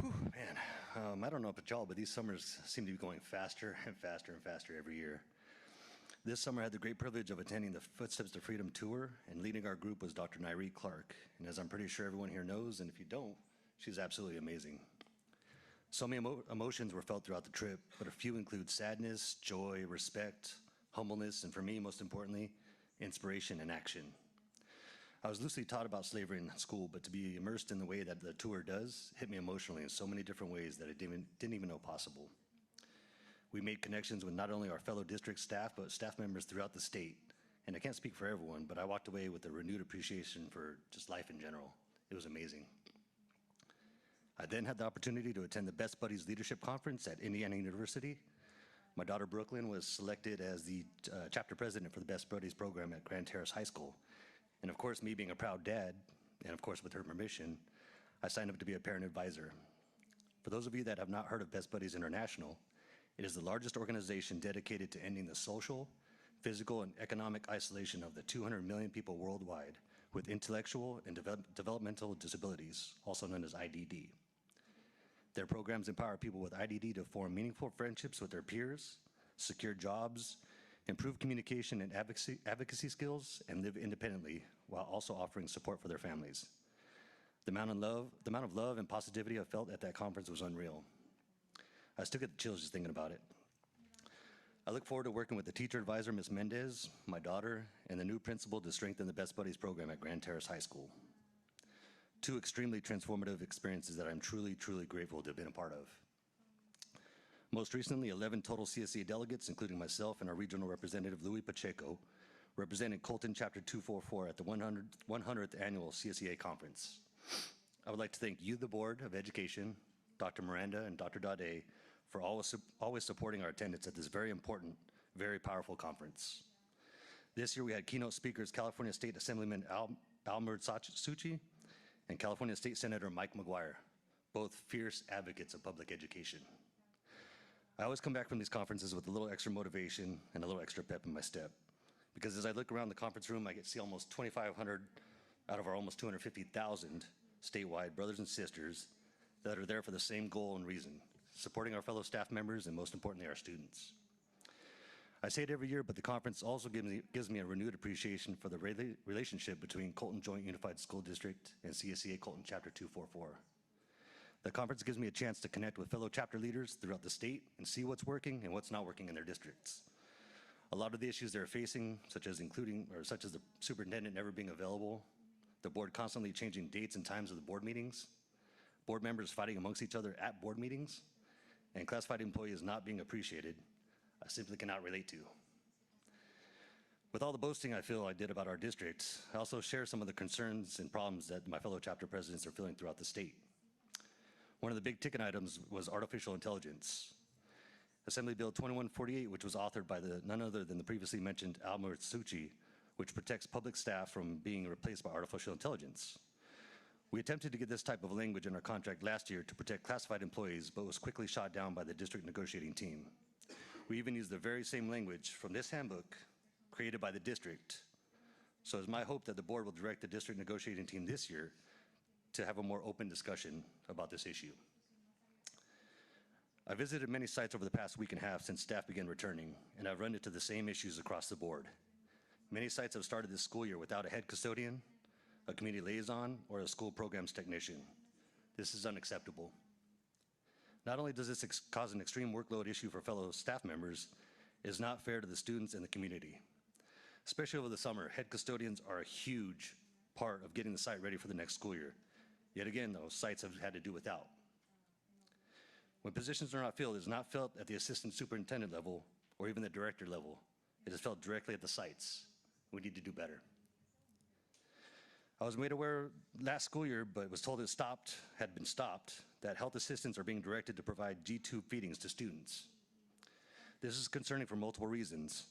Whew, man, I don't know about y'all, but these summers seem to be going faster and faster and faster every year. This summer I had the great privilege of attending the Footsteps to Freedom tour, and leading our group was Dr. Nyree Clark. And as I'm pretty sure everyone here knows, and if you don't, she's absolutely amazing. So many emotions were felt throughout the trip, but a few include sadness, joy, respect, humbleness, and for me, most importantly, inspiration and action. I was loosely taught about slavery in school, but to be immersed in the way that the tour does hit me emotionally in so many different ways that I didn't even know possible. We made connections with not only our fellow district staff, but staff members throughout the state. And I can't speak for everyone, but I walked away with a renewed appreciation for just life in general. It was amazing. I then had the opportunity to attend the Best Buddies Leadership Conference at Indiana University. My daughter Brooklyn was selected as the chapter president for the Best Buddies program at Grand Terrace High School. And of course, me being a proud dad, and of course with her permission, I signed up to be a parent advisor. For those of you that have not heard of Best Buddies International, it is the largest organization dedicated to ending the social, physical, and economic isolation of the 200 million people worldwide with intellectual and developmental disabilities, also known as IDD. Their programs empower people with IDD to form meaningful friendships with their peers, secure jobs, improve communication and advocacy skills, and live independently while also offering support for their families. The amount of love and positivity I felt at that conference was unreal. I still get the chills just thinking about it. I look forward to working with the teacher advisor, Ms. Mendez, my daughter, and the new principal to strengthen the Best Buddies program at Grand Terrace High School. Two extremely transformative experiences that I'm truly, truly grateful to have been a part of. Most recently, 11 total CSEA delegates, including myself and our regional representative, Louis Pacheco, represented Colton Chapter 244 at the 100th Annual CSEA Conference. I would like to thank you, the Board of Education, Dr. Miranda and Dr. Dade, for always supporting our attendance at this very important, very powerful conference. This year we had keynote speakers California State Assemblyman Almir Suchi and California State Senator Mike McGuire, both fierce advocates of public education. I always come back from these conferences with a little extra motivation and a little extra pep in my step, because as I look around the conference room, I get to see almost 2,500 out of our almost 250,000 statewide brothers and sisters that are there for the same goal and reason, supporting our fellow staff members and most importantly, our students. I say it every year, but the conference also gives me a renewed appreciation for the relationship between Colton Joint Unified School District and CSEA Colton Chapter 244. The conference gives me a chance to connect with fellow chapter leaders throughout the state and see what's working and what's not working in their districts. A lot of the issues they're facing, such as the superintendent never being available, the board constantly changing dates and times of the board meetings, board members fighting amongst each other at board meetings, and classified employees not being appreciated, I simply cannot relate to. With all the boasting I feel I did about our district, I also share some of the concerns and problems that my fellow chapter presidents are feeling throughout the state. One of the big ticket items was artificial intelligence. Assembly Bill 2148, which was authored by none other than the previously mentioned Almir Suchi, which protects public staff from being replaced by artificial intelligence. We attempted to get this type of language in our contract last year to protect classified employees, but was quickly shot down by the district negotiating team. We even used the very same language from this handbook created by the district. So it's my hope that the board will direct the district negotiating team this year to have a more open discussion about this issue. I visited many sites over the past week and a half since staff began returning, and I've run into the same issues across the board. Many sites have started this school year without a head custodian, a community liaison, or a school programs technician. This is unacceptable. Not only does this cause an extreme workload issue for fellow staff members, it is not fair to the students and the community. Especially over the summer, head custodians are a huge part of getting the site ready for the next school year. Yet again, though, sites have had to do without. When positions are not filled, it is not felt at the assistant superintendent level or even the director level. It is felt directly at the sites. We need to do better. I was made aware last school year, but was told it had been stopped, that health assistants are being directed to provide G-tube feedings to students. This is concerning for multiple reasons.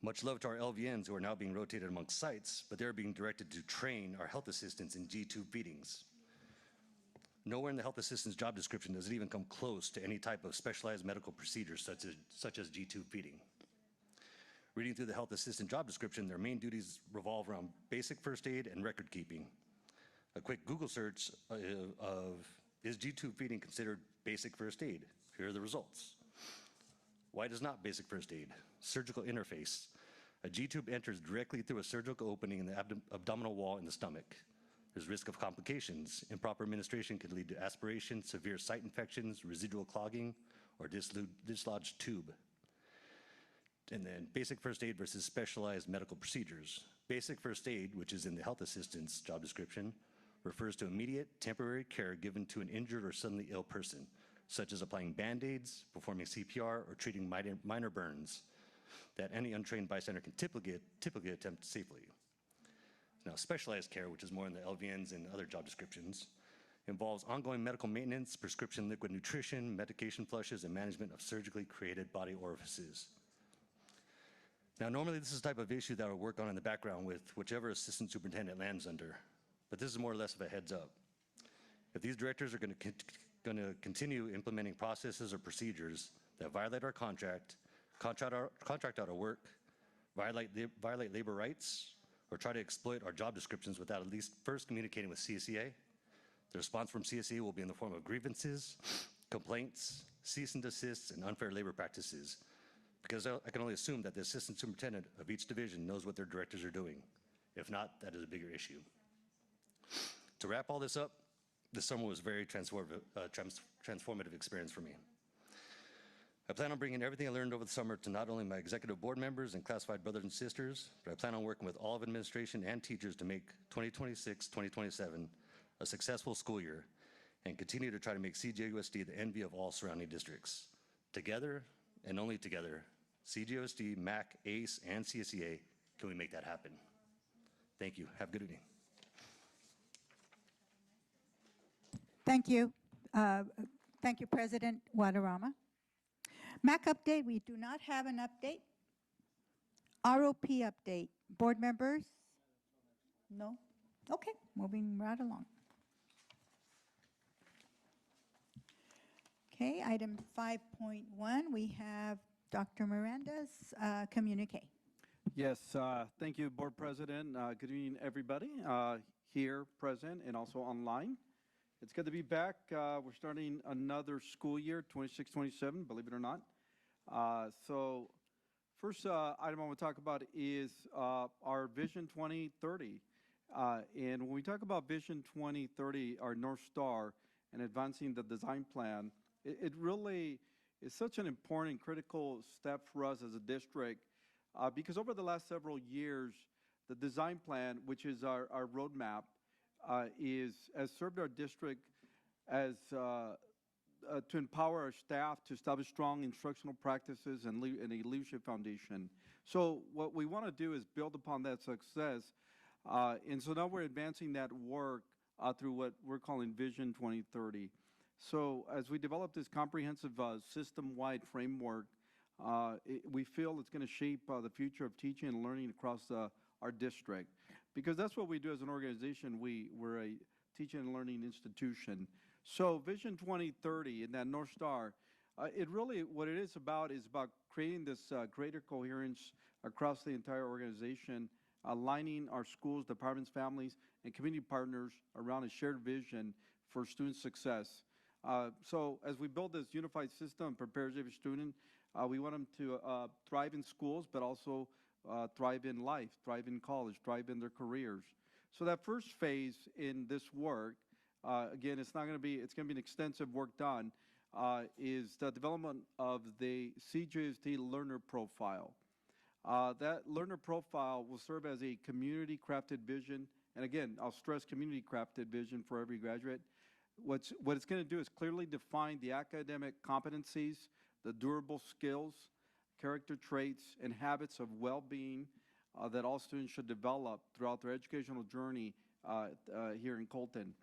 Much love to our LVNs who are now being rotated amongst sites, but they're being directed to train our health assistants in G-tube feedings. Nowhere in the health assistant's job description does it even come close to any type of specialized medical procedures such as G-tube feeding. Reading through the health assistant job description, their main duties revolve around basic first aid and record keeping. A quick Google search of is G-tube feeding considered basic first aid? Here are the results. Why does not basic first aid? Surgical interface. A G-tube enters directly through a surgical opening in the abdominal wall in the stomach. There's risk of complications. Improper administration could lead to aspiration, severe site infections, residual clogging, or dislodged tube. And then basic first aid versus specialized medical procedures. Basic first aid, which is in the health assistant's job description, refers to immediate temporary care given to an injured or suddenly ill person, such as applying Band-Aids, performing CPR, or treating minor burns that any untrained bystander can typically attempt safely. Now, specialized care, which is more in the LVNs and other job descriptions, involves ongoing medical maintenance, prescription liquid nutrition, medication flushes, and management of surgically created body orifices. Now, normally this is the type of issue that I would work on in the background with whichever assistant superintendent lands under, but this is more or less of a heads up. If these directors are going to continue implementing processes or procedures that violate our contract out our work, violate labor rights, or try to exploit our job descriptions without at least first communicating with CSEA, the response from CSEA will be in the form of grievances, complaints, cease and desists, and unfair labor practices, because I can only assume that the assistant superintendent of each division knows what their directors are doing. If not, that is a bigger issue. To wrap all this up, this summer was a very transformative experience for me. I plan on bringing everything I learned over the summer to not only my executive board members and classified brothers and sisters, but I plan on working with all of administration and teachers to make 2026-2027 a successful school year and continue to try to make CJUSD the envy of all surrounding districts. Together, and only together, CJUSD, MAC, ACE, and CSEA, can we make that happen? Thank you. Have a good evening. Thank you. Thank you, President Guadarrama. MAC update, we do not have an update. ROP update, board members? No? Okay, moving right along. Okay, item 5.1, we have Dr. Miranda's communique. Yes, thank you, Board President. Good evening, everybody here present and also online. It's good to be back. We're starting another school year, 26-27, believe it or not. So first item I want to talk about is our Vision 2030. And when we talk about Vision 2030, our North Star, and advancing the design plan, it really is such an important, critical step for us as a district because over the last several years, the design plan, which is our roadmap, has served our district as to empower our staff to establish strong instructional practices and a leadership foundation. So what we want to do is build upon that success. And so now we're advancing that work through what we're calling Vision 2030. So as we develop this comprehensive system-wide framework, we feel it's going to shape the future of teaching and learning across our district. Because that's what we do as an organization. We're a teaching and learning institution. So Vision 2030 and that North Star, it really, what it is about creating this greater coherence across the entire organization, aligning our schools, departments, families, and community partners around a shared vision for student success. So as we build this unified system and prepares every student, we want them to thrive in schools, but also thrive in life, thrive in college, thrive in their careers. So that first phase in this work, again, it's going to be an extensive work done, is the development of the CJUSD learner profile. That learner profile will serve as a community-crafted vision, and again, I'll stress community-crafted vision for every graduate. What it's going to do is clearly define the academic competencies, the durable skills, character traits, and habits of well-being that all students should develop throughout their educational journey here in Colton.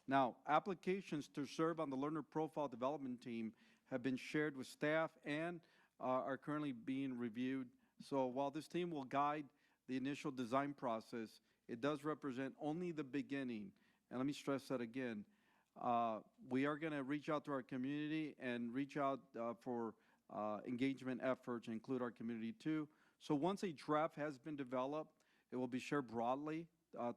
Now, applications to serve on the learner profile development team have been shared with staff and are currently being reviewed So while this team will guide the initial design process, it does represent only the beginning. And let me stress that again. We are going to reach out to our community and reach out for engagement efforts, include our community too. So once a draft has been developed, it will be shared broadly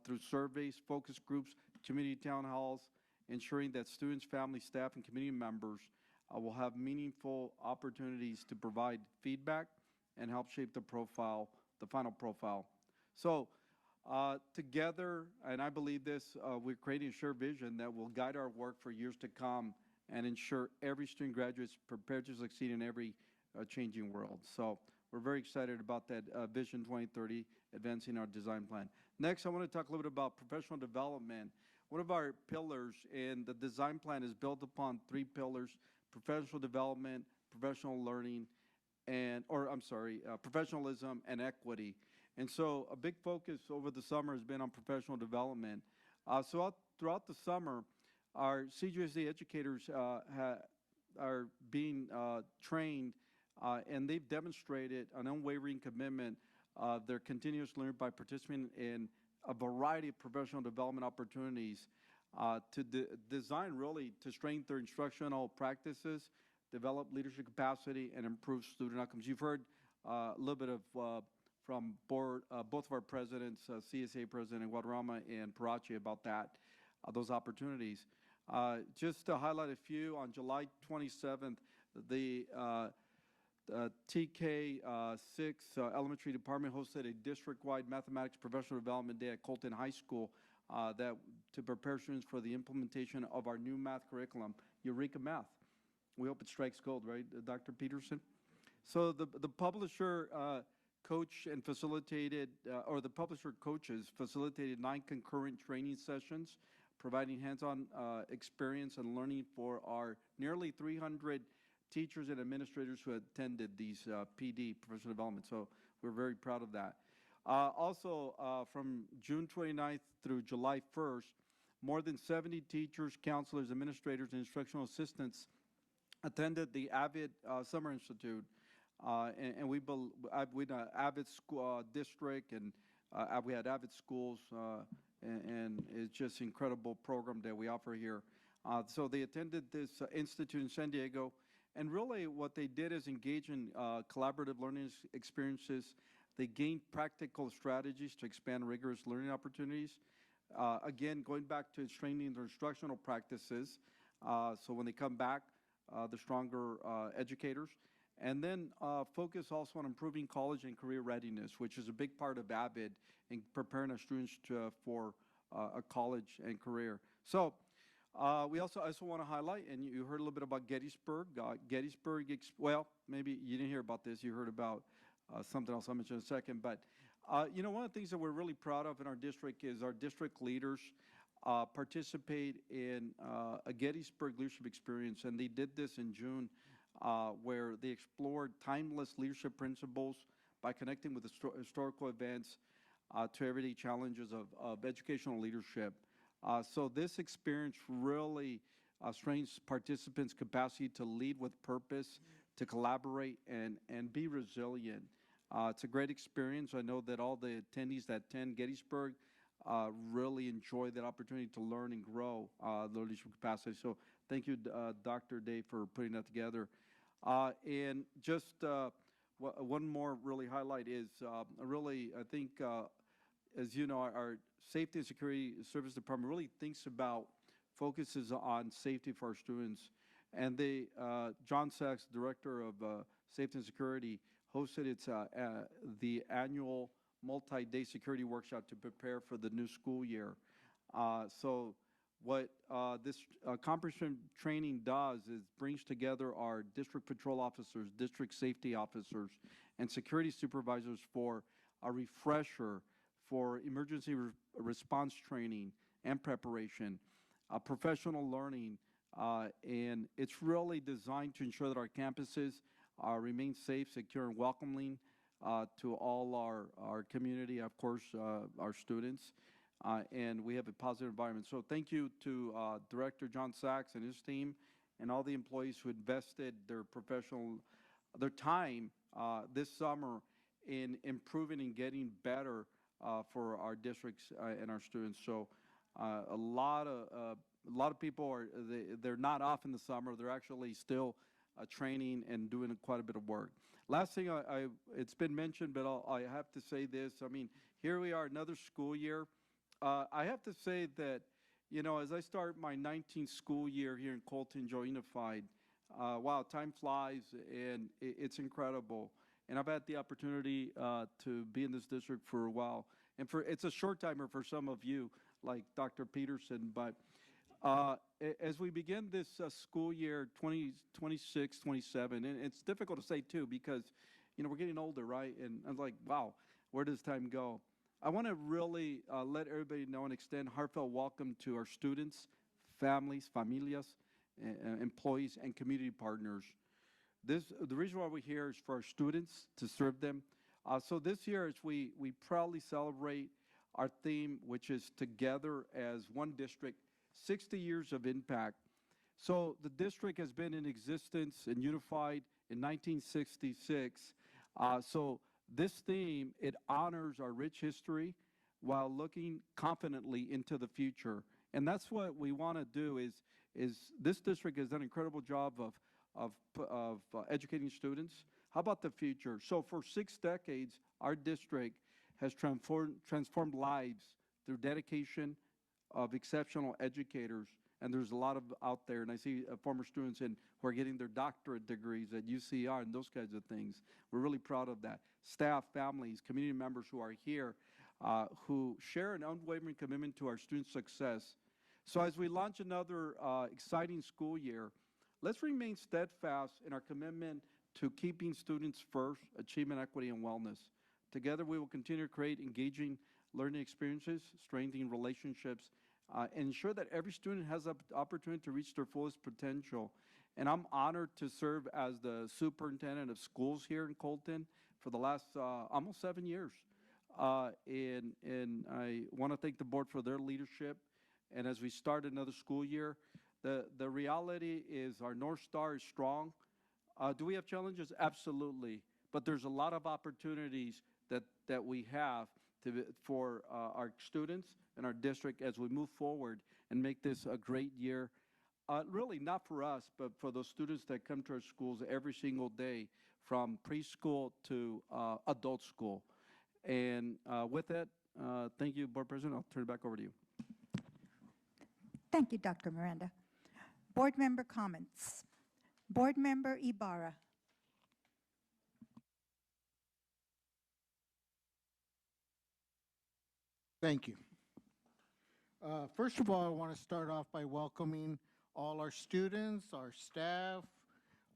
through surveys, focus groups, community town halls, ensuring that students, families, staff, and community members will have meaningful opportunities to provide feedback and help shape the profile, the final profile. So together, and I believe this, we're creating a shared vision that will guide our work for years to come and ensure every student graduates prepared to succeed in every changing world. So we're very excited about that Vision 2030, advancing our design plan. Next, I want to talk a little bit about professional development. One of our pillars in the design plan is built upon 3 pillars: professional development, professional learning, professionalism and equity. And so a big focus over the summer has been on professional development. Throughout the summer, our CJUSD educators are being trained, and they've demonstrated an unwavering commitment of their continuous learning by participating in a variety of professional development opportunities to design really to strengthen their instructional practices, develop leadership capacity, and improve student outcomes. You've heard a little bit of from both of our presidents, CSA President Guadarrama and Parache, about that, those opportunities. Just to highlight a few, on July 27th, the TK6 Elementary Department hosted a district-wide mathematics professional development day at Colton High School to prepare students for the implementation of our new math curriculum, Eureka Math. We hope it strikes gold, right, Dr. Peterson? So the publisher coach and facilitated, or the publisher coaches facilitated 9 concurrent training sessions, providing hands-on experience and learning for our nearly 300 teachers and administrators who attended these PD, professional development. So we're very proud of that. Also, from June 29th through July 1st, more than 70 teachers, counselors, administrators, and instructional assistants attended the AVID Summer Institute. And we had AVID school, district, and we had AVID schools, and it's just an incredible program that we offer here. So they attended this institute in San Diego, and really what they did is engage in collaborative learning experiences. They gained practical strategies to expand rigorous learning opportunities. Again, going back to strengthening their instructional practices, so when they come back, they're stronger educators. And then focus also on improving college and career readiness, which is a big part of AVID in preparing our students for a college and career. So we also want to highlight, and you heard a little bit about Gettysburg. Well, maybe you didn't hear about this. You heard about something else I'll mention in a second. But, you know, one of the things that we're really proud of in our district is our district leaders participate in a Gettysburg leadership experience, and they did this in June, where they explored timeless leadership principles by connecting with historical events to everyday challenges of educational leadership. So this experience really strengthens participants' capacity to lead with purpose, to collaborate, and be resilient. It's a great experience. I know that all the attendees that attend Gettysburg really enjoy that opportunity to learn and grow their leadership capacity. So thank you, Dr. Dave, for putting that together. And just one more really highlight is really, I think, as you know, our Safety and Security Service Department really thinks about, focuses on safety for our students. And they, John Sachs, Director of Safety and Security, hosted the annual multi-day security workshop to prepare for the new school year. So what this comprehensive training does is brings together our district patrol officers, district safety officers, and security supervisors for a refresher for emergency response training and preparation, professional learning, and it's really designed to ensure that our campuses remain safe, secure, and welcoming to all our community, of course, our students, and we have a positive environment. So thank you to Director John Sachs and his team and all the employees who invested their time this summer in improving and getting better for our districts and our students. So a lot of people they're not off in the summer. They're actually still training and doing quite a bit of work. Last thing, it's been mentioned, but I have to say this. I mean, here we are, another school year. I have to say that, you know, as I start my 19th school year here in Colton Joint Unified, wow, time flies, and it's incredible. And I've had the opportunity to be in this district for a while. And it's a short timer for some of you, like Dr. Peterson, but as we begin this school year 2026, 27, and it's difficult to say too because, you know, we're getting older, right? And I'm like, wow, where does time go? I want to really let everybody know and extend heartfelt welcome to our students, families, familias, employees, and community partners. The reason why we're here is for our students, to serve them. So this year, as we proudly celebrate our theme, which is Together as One District, 60 years of impact. So the district has been in existence and unified in 1966. So this theme, it honors our rich history while looking confidently into the future. And that's what we want to do is this district has done an incredible job of educating students. How about the future? So for 6 decades, our district has transformed lives through dedication of exceptional educators, and there's a lot of out there, and I see former students who are getting their doctorate degrees at UCR and those kinds of things. We're really proud of that. Staff, families, community members who are here, who share an unwavering commitment to our students' success. So as we launch another exciting school year, let's remain steadfast in our commitment to keeping students first, achievement, equity, and wellness. Together, we will continue to create engaging learning experiences, strengthening relationships, and ensure that every student has the opportunity to reach their fullest potential. And I'm honored to serve as the superintendent of schools here in Colton for the last almost 7 years. And I want to thank the board for their leadership. And as we start another school year, the reality is our North Star is strong. Do we have challenges? Absolutely. But there's a lot of opportunities that we have for our students and our district as we move forward and make this a great year. Really not for us, but for those students that come to our schools every single day, from preschool to adult school. And with that, thank you, Board President. I'll turn it back over to you. Thank you, Dr. Miranda. Board member comments. Board member Ibarra. Thank you. First of all, I want to start off by welcoming all our students, our staff,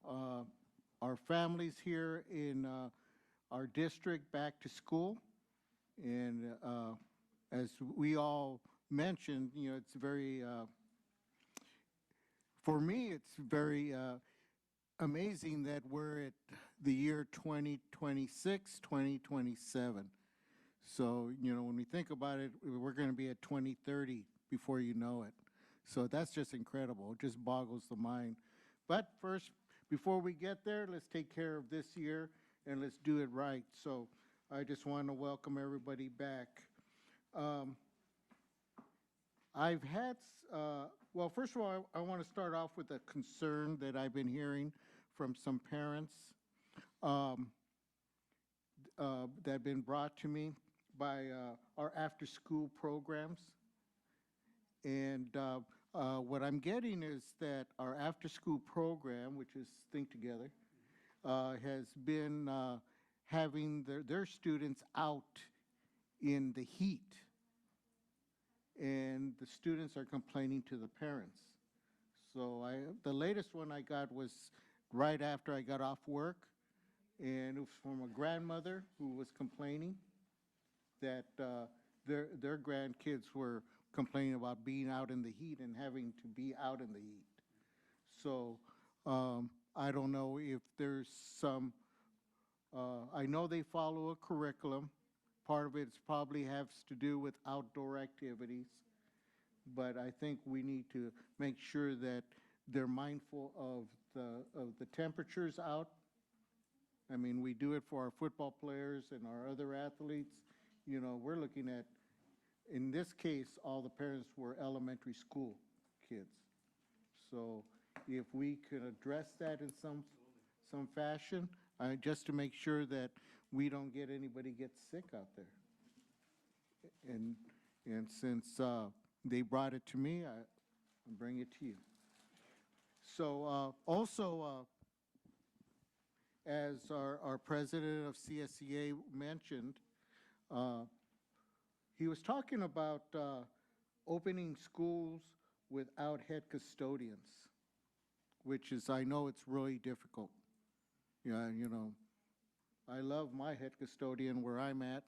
our families here in our district back to school. And as we all mentioned, you know, it's very, for me, it's very amazing that we're at the year 2026, 2027. So, you know, when we think about it, we're going to be at 2030 before you know it. So that's just incredible. It just boggles the mind. But first, before we get there, let's take care of this year and let's do it right. So I just want to welcome everybody back. I've had, well, first of all, I want to start off with a concern that I've been hearing from some parents that have been brought to me by our after-school programs. And what I'm getting is that our after-school program, which is Think Together, has been having their students out in the heat. And the students are complaining to the parents. So the latest one I got was right after I got off work, and it was from a grandmother who was complaining that their grandkids were complaining about being out in the heat and having to be out in the heat. So I don't know if there's some, I know they follow a curriculum. Part of it probably has to do with outdoor activities, but I think we need to make sure that they're mindful of the temperatures out I mean, we do it for our football players and our other athletes. You know, we're looking at, in this case, all the parents were elementary school kids. So if we could address that in some fashion, just to make sure that we don't get anybody get sick out there. And since they brought it to me, I'll bring it to you. So also, as our president of CSEA mentioned, he was talking about opening schools without head custodians, which is, I know it's really difficult. Yeah, you know, I love my head custodian where I'm at.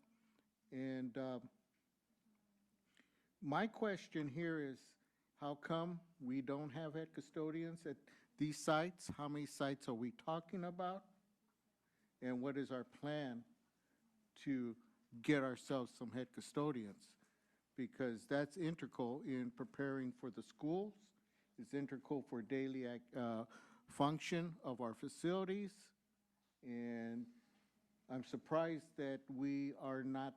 And my question here is, how come we don't have head custodians at these sites? How many sites are we talking about? And what is our plan to get ourselves some head custodians? Because that's integral in preparing for the schools. It's integral for daily function of our facilities. And I'm surprised that we are not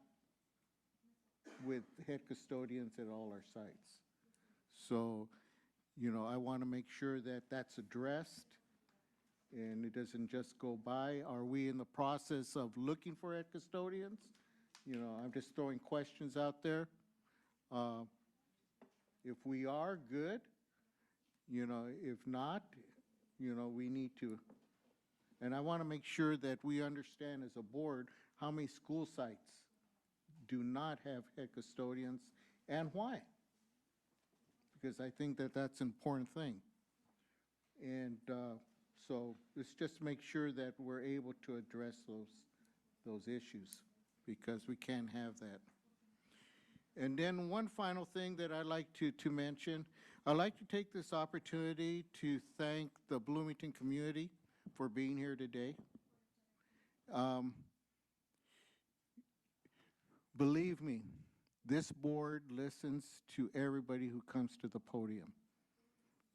with head custodians at all our sites. So, you know, I want to make sure that that's addressed and it doesn't just go by. Are we in the process of looking for head custodians? You know, I'm just throwing questions out there. If we are, good. You know, if not, you know, we need to. And I want to make sure that we understand as a board how many school sites do not have head custodians and why. Because I think that that's an important thing. And so let's just make sure that we're able to address those issues, because we can't have that. And then one final thing that I'd like to mention, I'd like to take this opportunity to thank the Bloomington community for being here today. Believe me, this board listens to everybody who comes to the podium.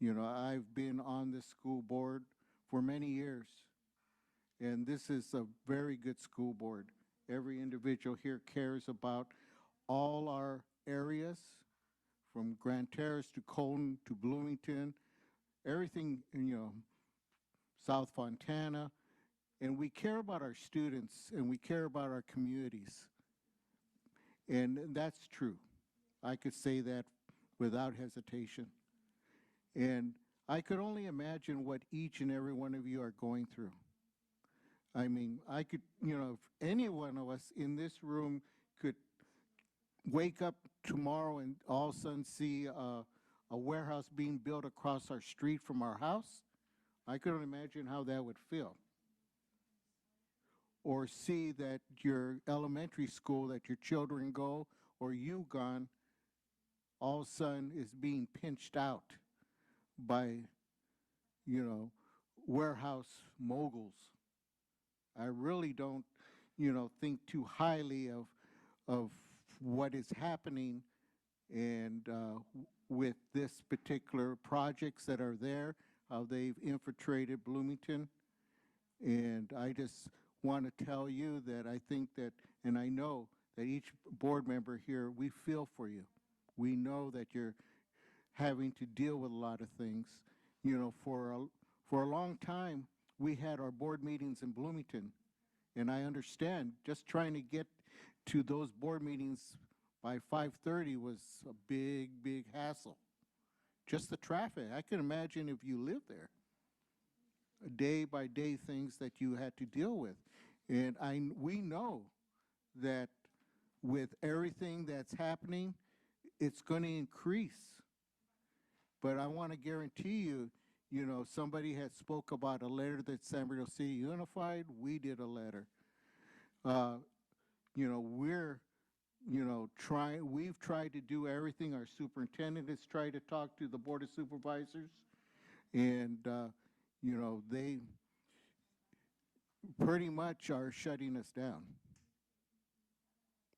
You know, I've been on this school board for many years, and this is a very good school board. Every individual here cares about all our areas, from Grand Terrace to Colton to Bloomington, everything, you know, South Fontana, and we care about our students and we care about our communities. And that's true. I could say that without hesitation. And I could only imagine what each and every one of you are going through. I mean, I could, you know, if any one of us in this room could wake up tomorrow and all of a sudden see a warehouse being built across our street from our house, I couldn't imagine how that would feel. Or see that your elementary school that your children go or you gone, all of a sudden is being pinched out by, you know, warehouse moguls. I really don't, you know, think too highly of what is happening and with this particular projects that are there, how they've infiltrated Bloomington. And I just want to tell you that I think that, and I know that each board member here, we feel for you. We know that you're having to deal with a lot of things. You know, for a long time, we had our board meetings in Bloomington, and I understand just trying to get to those board meetings by 5:30 was a big, big hassle. Just the traffic. I can imagine if you lived there, day by day things that you had to deal with. And we know that with everything that's happening, it's going to increase. But I want to guarantee you, you know, somebody had spoke about a letter that San Bernardino City Unified. We did a letter. You know, we're, you know, we've tried to do everything. Our superintendent has tried to talk to the Board of Supervisors. And, you know, they pretty much are shutting us down.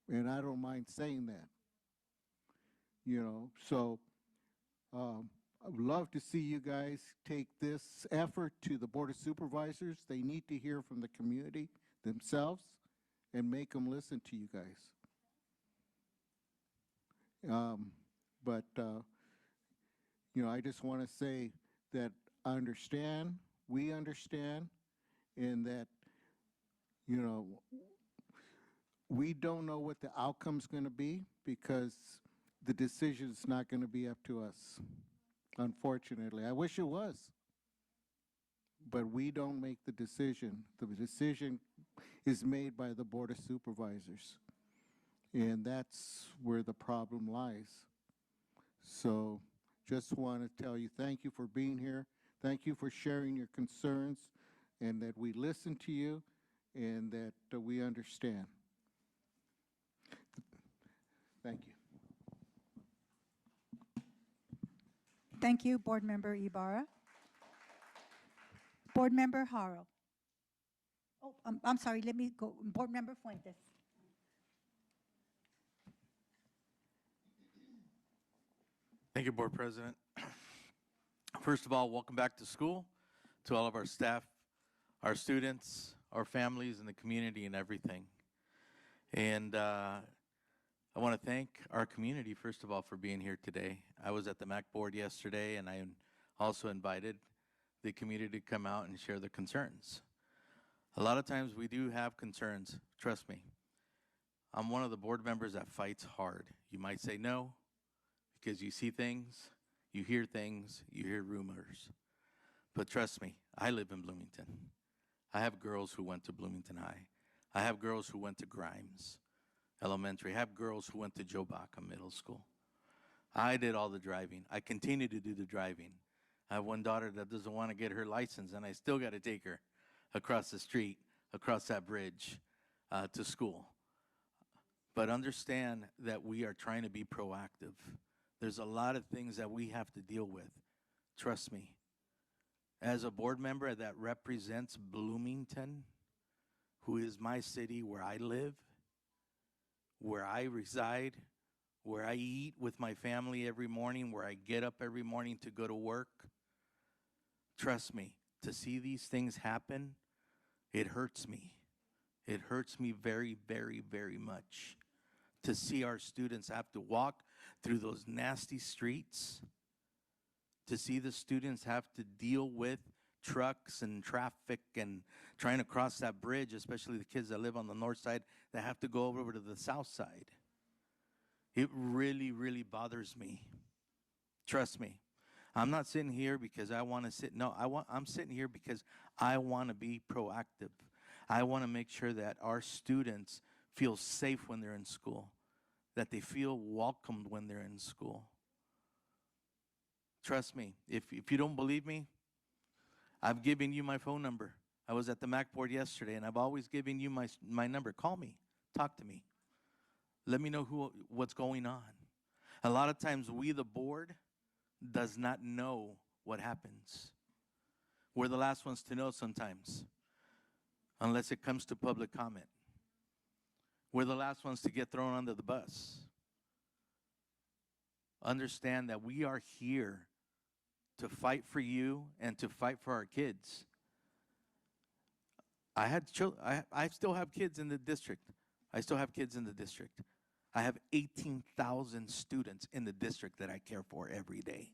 And I don't mind saying that. You know, so I'd love to see you guys take this effort to the Board of Supervisors. They need to hear from the community themselves and make them listen to you guys. But I just want to say that I understand, we understand, and that, we don't know what the outcome's going to be because the decision's not going to be up to us, unfortunately. I wish it was, but we don't make the decision. The decision is made by the Board of Supervisors, and that's where the problem lies. So just want to tell you thank you for being here. Thank you for sharing your concerns, and that we listen to you and that we understand. Thank you. Thank you, Board Member Ibarra. Board Member Haro. Oh, I'm sorry, let me go. Board Member Fuentes. Thank you, Board President. First of all, welcome back to school, to all of our staff, our students, our families, and the community and everything. And I want to thank our community, first of all, for being here today. I was at the MAC board yesterday, and I also invited the community to come out and share their concerns. A lot of times we do have concerns, trust me. I'm one of the board members that fights hard. You might say no, because you see things, you hear rumors. But trust me, I live in Bloomington. I have girls who went to Bloomington High. I have girls who went to Grimes Elementary. I have girls who went to Joe Baca Middle School. I did all the driving. I continue to do the driving. I have one daughter that doesn't want to get her license, and I still got to take her across the street, across that bridge to school. But understand that we are trying to be proactive. There's a lot of things that we have to deal with. Trust me. As a board member that represents Bloomington, who is my city where I live, where I reside, where I eat with my family every morning, where I get up every morning to go to work, trust me, to see these things happen, it hurts me. It hurts me very, very, very much to see our students have to walk through those nasty streets, to see the students have to deal with trucks and traffic and trying to cross that bridge, especially the kids that live on the north side that have to go over to the south side. It really, really bothers me. Trust me. I'm not sitting here because I want to sit. No, I'm sitting here because I want to be proactive. I want to make sure that our students feel safe when they're in school, that they feel welcomed when they're in school. Trust me, if you don't believe me, I've given you my phone number. I was at the MAC board yesterday, and I've always given you my number. Call me. Talk to me. Let me know what's going on. A lot of times we, the board, does not know what happens. We're the last ones to know sometimes, unless it comes to public comment. We're the last ones to get thrown under the bus. Understand that we are here to fight for you and to fight for our kids. I still have kids in the district. I still have kids in the district. I have 18,000 students in the district that I care for every day.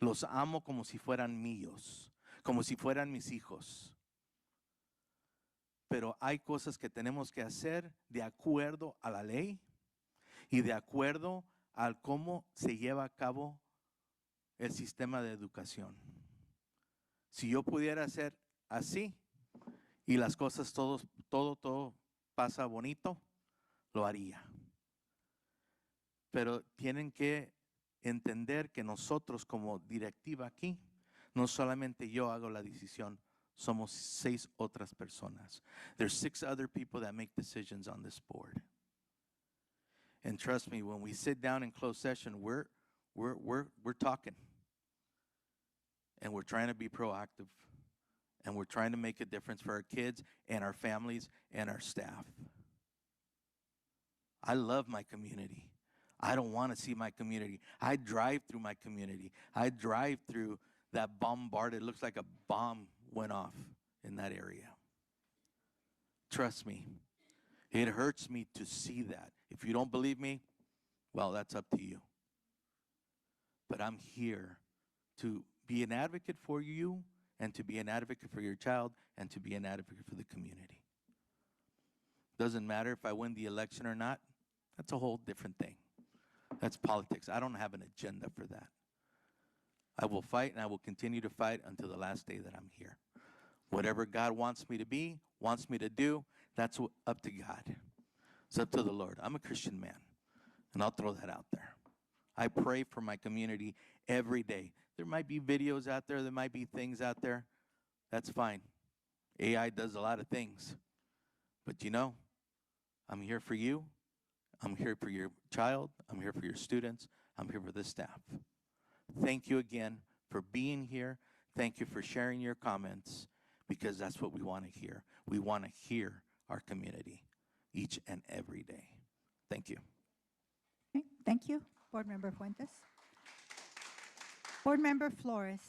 Los amo como si fueran míos, como si fueran mis hijos. Pero hay cosas que tenemos que hacer de acuerdo a la ley y de acuerdo al cómo se lleva a cabo el sistema de educación. Si yo pudiera hacer así y las cosas todo pasa bonito, lo haría. Pero tienen que entender que nosotros como directiva aquí, no solamente yo hago la decisión, somos 6 otras personas. There's 6 other people that make decisions on this board. And trust me, when we sit down in closed session, we're talking. And we're trying to be proactive. And we're trying to make a difference for our kids and our families and our staff. I love my community. I don't want to see my community. I drive through my community. I drive through that bombarded, it looks like a bomb went off in that area. Trust me, it hurts me to see that. If you don't believe me, well, that's up to you. But I'm here to be an advocate for you and to be an advocate for your child and to be an advocate for the community. Doesn't matter if I win the election or not. That's a whole different thing. That's politics. I don't have an agenda for that. I will fight and I will continue to fight until the last day that I'm here. Whatever God wants me to be, wants me to do, that's up to God. It's up to the Lord. I'm a Christian man, and I'll throw that out there. I pray for my community every day. There might be videos out there. There might be things out there. That's fine. AI does a lot of things. But you know, I'm here for you. I'm here for your child. I'm here for your students. I'm here for the staff. Thank you again for being here. Thank you for sharing your comments, because that's what we want to hear. We want to hear our community each and every day. Thank you. Okay, thank you, Board Member Fuentes. Board Member Flores.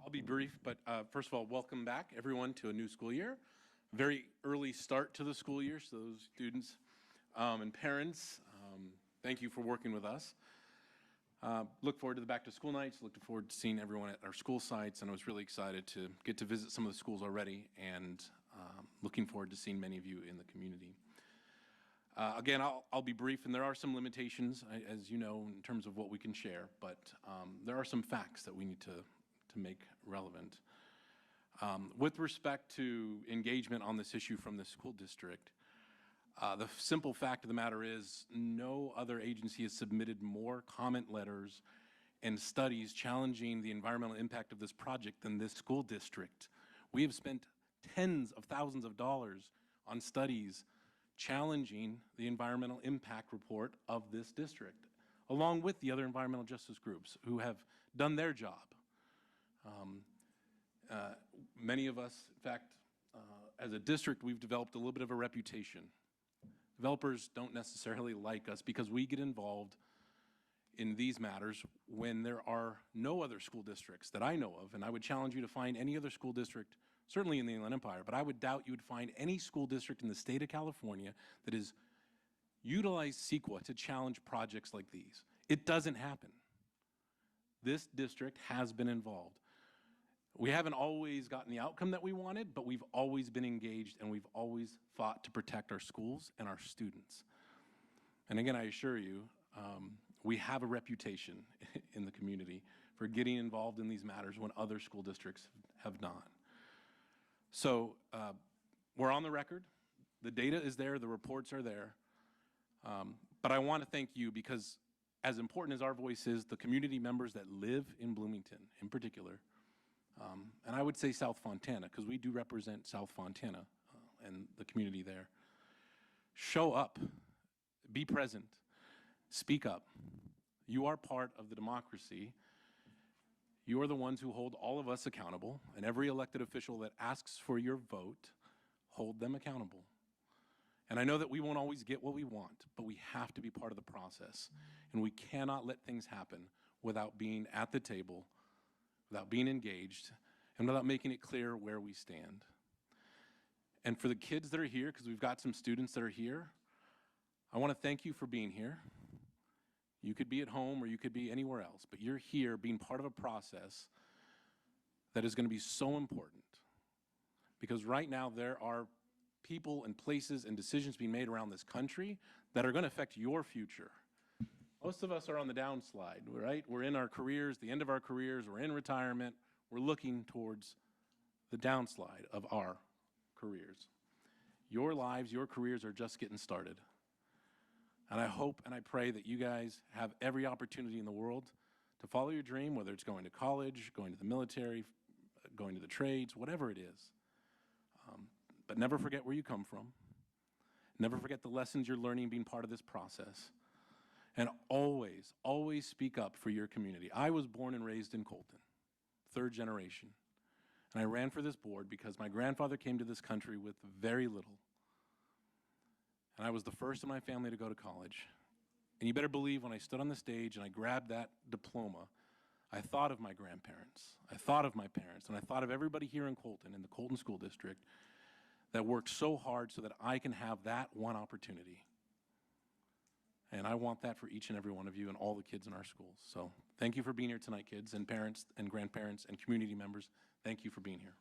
I'll be brief, but first of all, welcome back, everyone, to a new school year. Very early start to the school year, so those students and parents, thank you for working with us. Look forward to the back to school nights, look forward to seeing everyone at our school sites, and I was really excited to get to visit some of the schools already, and looking forward to seeing many of you in the community. Again, I'll be brief, and there are some limitations, as you know, in terms of what we can share, but there are some facts that we need to make relevant. With respect to engagement on this issue from the school district, the simple fact of the matter is no other agency has submitted more comment letters and studies challenging the environmental impact of this project than this school district. We have spent tens of thousands of dollars on studies challenging the environmental impact report of this district, along with the other environmental justice groups who have done their job. Many of us, in fact, as a district, we've developed a little bit of a reputation. Developers don't necessarily like us because we get involved in these matters when there are no other school districts that I know of, and I would challenge you to find any other school district, certainly in the Inland Empire, but I would doubt you would find any school district in the state of California that has utilized CEQA to challenge projects like these. It doesn't happen. This district has been involved. We haven't always gotten the outcome that we wanted, but we've always been engaged and we've always fought to protect our schools and our students. And again, I assure you, we have a reputation in the community for getting involved in these matters when other school districts have not. So we're on the record. The data is there. The reports are there. But I want to thank you because as important as our voice is, the community members that live in Bloomington in particular, and I would say South Fontana, because we do represent South Fontana and the community there. Show up, be present, speak up. You are part of the democracy. You are the ones who hold all of us accountable, and every elected official that asks for your vote, hold them accountable. And I know that we won't always get what we want, but we have to be part of the process. And we cannot let things happen without being at the table, without being engaged, and without making it clear where we stand. And for the kids that are here, because we've got some students that are here, I want to thank you for being here. You could be at home or you could be anywhere else, but you're here being part of a process that is going to be so important. Because right now there are people and places and decisions being made around this country that are going to affect your future. Most of us are on the downslide, right? We're in our careers, the end of our careers, we're in retirement, we're looking towards the downslide of our careers. Your lives, your careers are just getting started. And I hope and I pray that you guys have every opportunity in the world to follow your dream, whether it's going to college, going to the military, going to the trades, whatever it is. But never forget where you come from. Never forget the lessons you're learning being part of this process. And always, always speak up for your community. I was born and raised in Colton, third generation. And I ran for this board because my grandfather came to this country with very little. and I was the first in my family to go to college. And you better believe when I stood on the stage and I grabbed that diploma, I thought of my grandparents, I thought of my parents, and I thought of everybody here in Colton, in the Colton School District, that worked so hard so that I can have that one opportunity. And I want that for each and every one of you and all the kids in our schools. So thank you for being here tonight, kids and parents and grandparents and community members. Thank you for being here.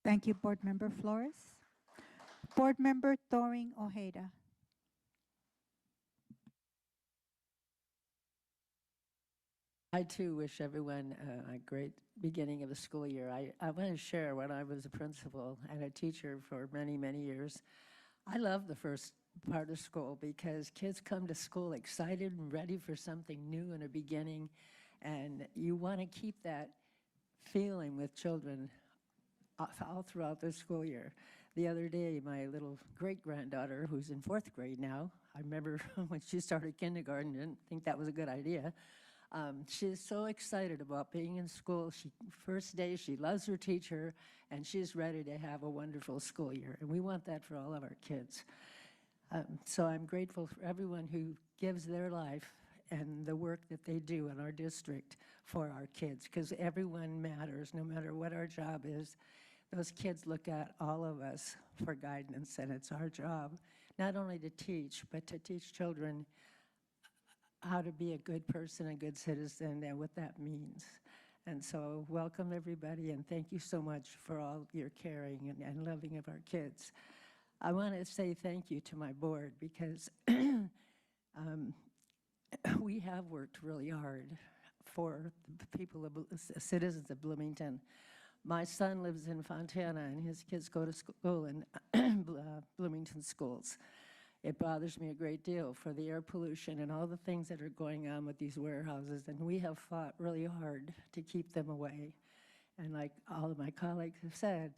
Thank you, Board Member Flores. Board Member Thoring Ojeda. I too wish everyone a great beginning of the school year. I want to share when I was a principal and a teacher for many, many years. I love the first part of school because kids come to school excited and ready for something new and a beginning, and you want to keep that feeling with children all throughout the school year. The other day, my little great-granddaughter, who's in 4th grade now, I remember when she started kindergarten, didn't think that was a good idea. She's so excited about being in school. First day, she loves her teacher, and she's ready to have a wonderful school year. And we want that for all of our kids. So I'm grateful for everyone who gives their life and the work that they do in our district for our kids, because everyone matters, no matter what our job is. Those kids look at all of us for guidance, and it's our job not only to teach, but to teach children how to be a good person, a good citizen, and what that means. And so welcome everybody, and thank you so much for all your caring and loving of our kids. I want to say thank you to my board because we have worked really hard for the people, citizens of Bloomington. My son lives in Fontana, and his kids go to school in Bloomington schools. It bothers me a great deal for the air pollution and all the things that are going on with these warehouses, and we have fought really hard to keep them away. And like all of my colleagues have said,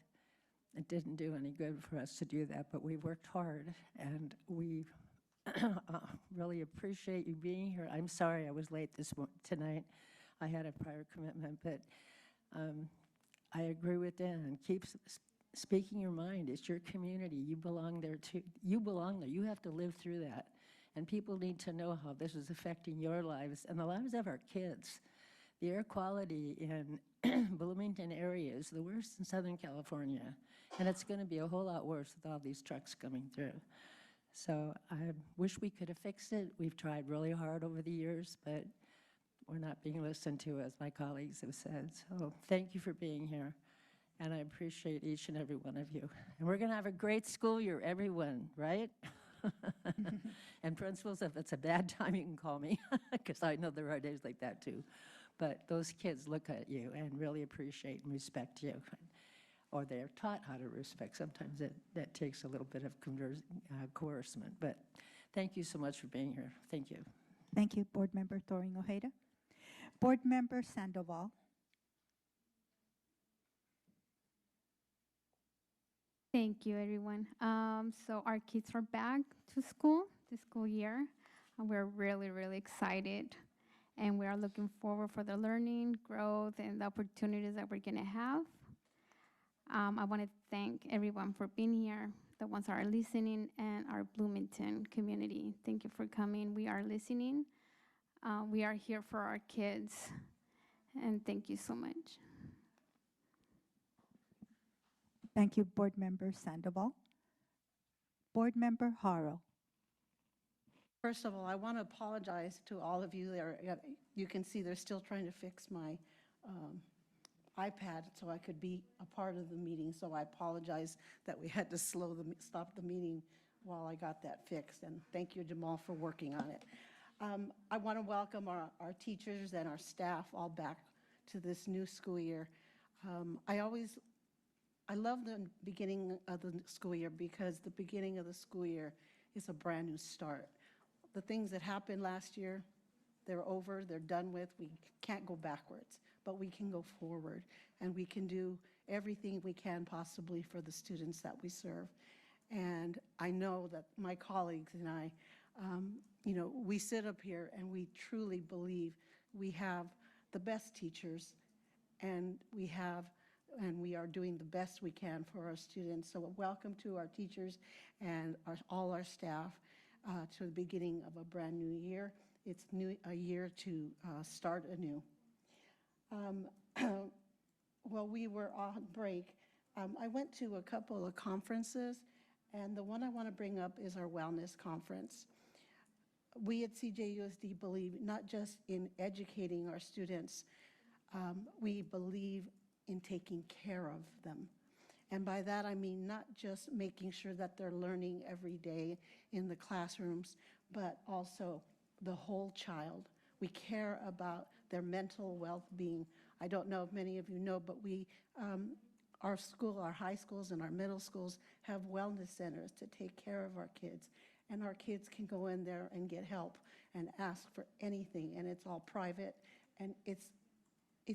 it didn't do any good for us to do that, but we worked hard, and we really appreciate you being here. I'm sorry I was late tonight. I had a prior commitment, but I agree with Dan. Keep speaking your mind. It's your community. You belong there too. You belong there. You have to live through that. And people need to know how this is affecting your lives and the lives of our kids. The air quality in Bloomington area is the worst in Southern California. And it's going to be a whole lot worse with all these trucks coming through. So I wish we could have fixed it. We've tried really hard over the years, but we're not being listened to, as my colleagues have said. So thank you for being here. And I appreciate each and every one of you. And we're going to have a great school year, everyone, right? And principals, if it's a bad time, you can call me, because I know there are days like that too. But those kids look at you and really appreciate and respect you. Or they're taught how to respect. Sometimes that takes a little bit of coercement. But thank you so much for being here. Thank you. Thank you, Board Member Thoring Ojeda. Board Member Sandoval. Thank you, everyone. So our kids are back to school this school year, and we're really, really excited. And we are looking forward for the learning, growth, and the opportunities that we're gonna have. I want to thank everyone for being here, the ones that are listening, and our Bloomington community. Thank you for coming. We are listening. We are here for our kids, and thank you so much. Thank you, Board Member Sandoval. Board Member Haro. First of all, I want to apologize to all of you there. You can see they're still trying to fix my iPad so I could be a part of the meeting. So I apologize that we had to stop the meeting while I got that fixed. And thank you, Jamal, for working on it. I want to welcome our teachers and our staff all back to this new school year. I love the beginning of the school year because the beginning of the school year is a brand new start. The things that happened last year, they're over, they're done with. We can't go backwards, but we can go forward, and we can do everything we can possibly for the students that we serve. And I know that my colleagues and I, we sit up here and we truly believe we have the best teachers and we have and we are doing the best we can for our students. So welcome to our teachers and all our staff to the beginning of a brand new year. It's a year to start anew. While we were on break, I went to a couple of conferences, and the one I want to bring up is our wellness conference. We at CJUSD believe not just in educating our students, we believe in taking care of them. And by that I mean not just making sure that they're learning every day in the classrooms, but also the whole child. We care about their mental well-being. I don't know if many of you know, but our high schools and our middle schools have wellness centers to take care of our kids. And our kids can go in there and get help and ask for anything, and it's all private. And it's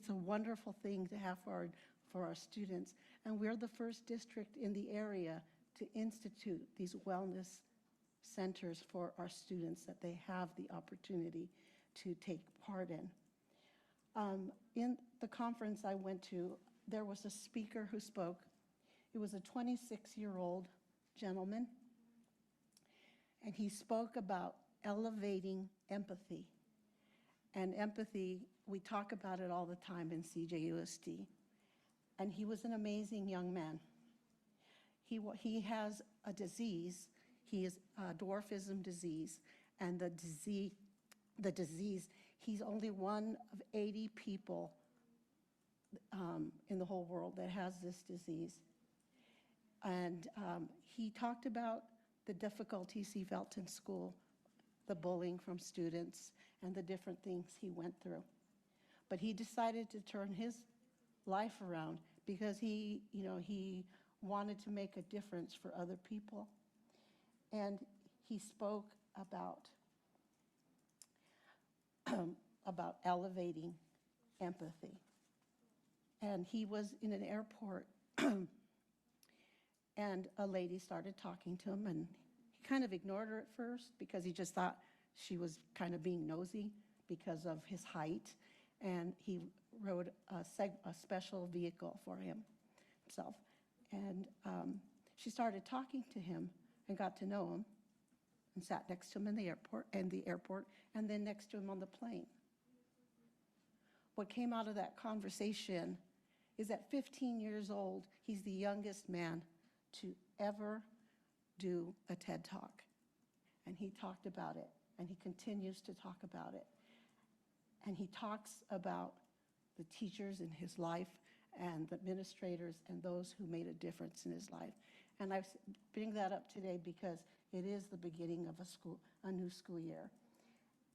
a wonderful thing to have for our students. And we're the first district in the area to institute these wellness centers for our students that they have the opportunity to take part in. In the conference I went to, there was a speaker who spoke. It was a 26-year-old gentleman, and he spoke about elevating empathy. And empathy, we talk about it all the time in CJUSD. And he was an amazing young man. He has a disease. He is a dwarfism disease, and the disease, he's only one of 80 people in the whole world that has this disease. And he talked about the difficulties he felt in school, the bullying from students, and the different things he went through. But he decided to turn his life around because he wanted to make a difference for other people. And he spoke about elevating empathy. And he was in an airport, and a lady started talking to him, and he kind of ignored her at first because he just thought she was kind of being nosy because of his height, and he rode a special vehicle for himself. And she started talking to him and got to know him and sat next to him in the airport, and then next to him on the plane. What came out of that conversation is at 15 years old, he's the youngest man to ever do a TED Talk. And he talked about it, and he continues to talk about it. And he talks about the teachers in his life and the administrators and those who made a difference in his life. And I bring that up today because it is the beginning of a new school year.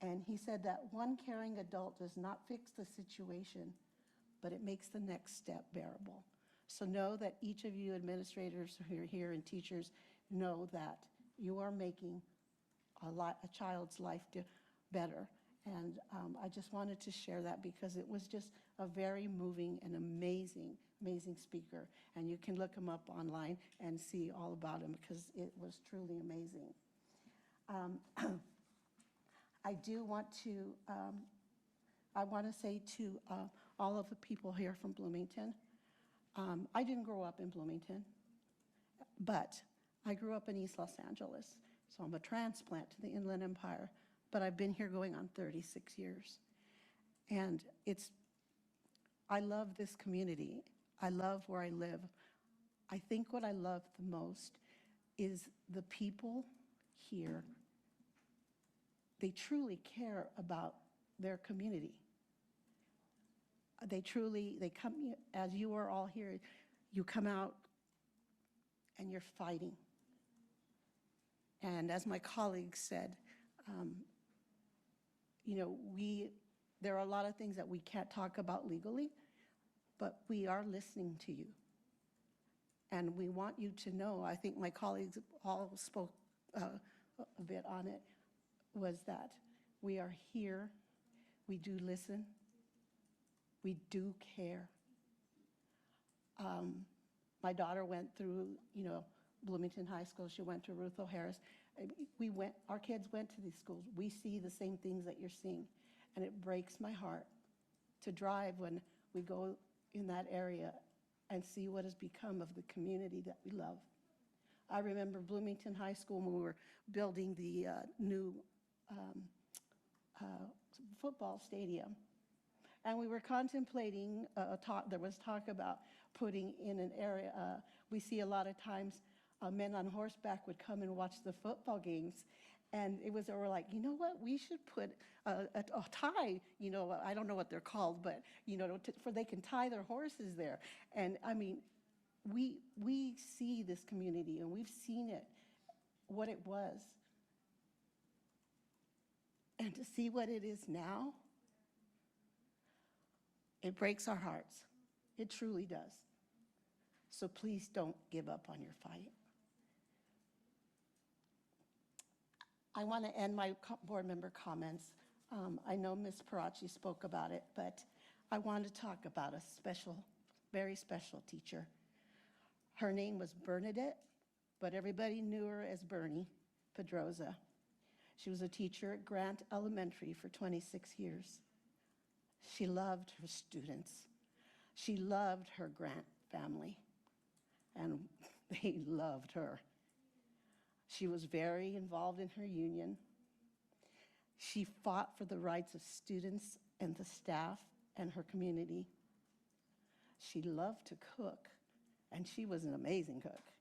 And he said that one caring adult does not fix the situation, but it makes the next step bearable. So know that each of you administrators who are here and teachers know that you are making a child's life better. And I just wanted to share that because it was just a very moving and amazing speaker. And you can look him up online and see all about him because it was truly amazing. I want to say to all of the people here from Bloomington, I didn't grow up in Bloomington, but I grew up in East Los Angeles. So I'm a transplant to the Inland Empire, but I've been here going on 36 years. And I love this community. I love where I live. I think what I love the most is the people here. They truly care about their community. They come, as you are all here, you come out and you're fighting. And as my colleague said, there are a lot of things that we can't talk about legally, but we are listening to you. And we want you to know, I think my colleagues all spoke a bit on it, was that we are here, we do listen, we do care. My daughter went through, Bloomington High School. She went to Ruth O'Harris. Our kids went to these schools. We see the same things that you're seeing, and it breaks my heart to drive when we go in that area and see what has become of the community that we love. I remember Bloomington High School when we were building the new football stadium. And we were contemplating, there was talk about putting in an area, we see a lot of times men on horseback would come and watch the football games. And we're like, you know what, we should put a tie, you know, I don't know what they're called, but, you know, for they can tie their horses there. And I mean, we see this community and we've seen it, what it was. And to see what it is now, it breaks our hearts. It truly does. So please don't give up on your fight. I want to end my board member comments. I know Ms. Parachi spoke about it, but I want to talk about a special, very special teacher. Her name was Bernadette, but everybody knew her as Bernie Pedroza. She was a teacher at Grant Elementary for 26 years. She loved her students. She loved her Grant family, and they loved her. She was very involved in her union. She fought for the rights of students and the staff and her community. She loved to cook, and she was an amazing cook.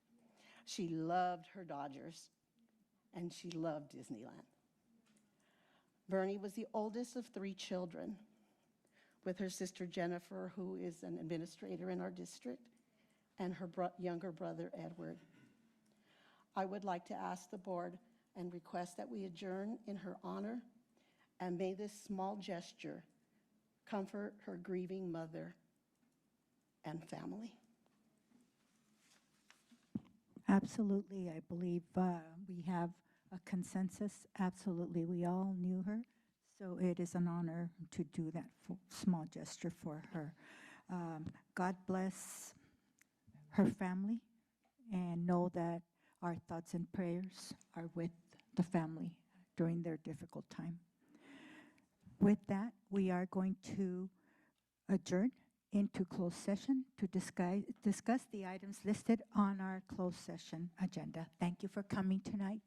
She loved her Dodgers, and she loved Disneyland. Bernie was the oldest of 3 children, with her sister Jennifer, who is an administrator in our district, and her younger brother, Edward. I would like to ask the board and request that we adjourn in her honor, and may this small gesture comfort her grieving mother and family. Absolutely, I believe we have a consensus. Absolutely, we all knew her, so it is an honor to do that small gesture for her. God bless her family, and know that our thoughts and prayers are with the family during their difficult time. With that, we are going to adjourn into closed session to discuss the items listed on our closed session agenda. Thank you for coming tonight.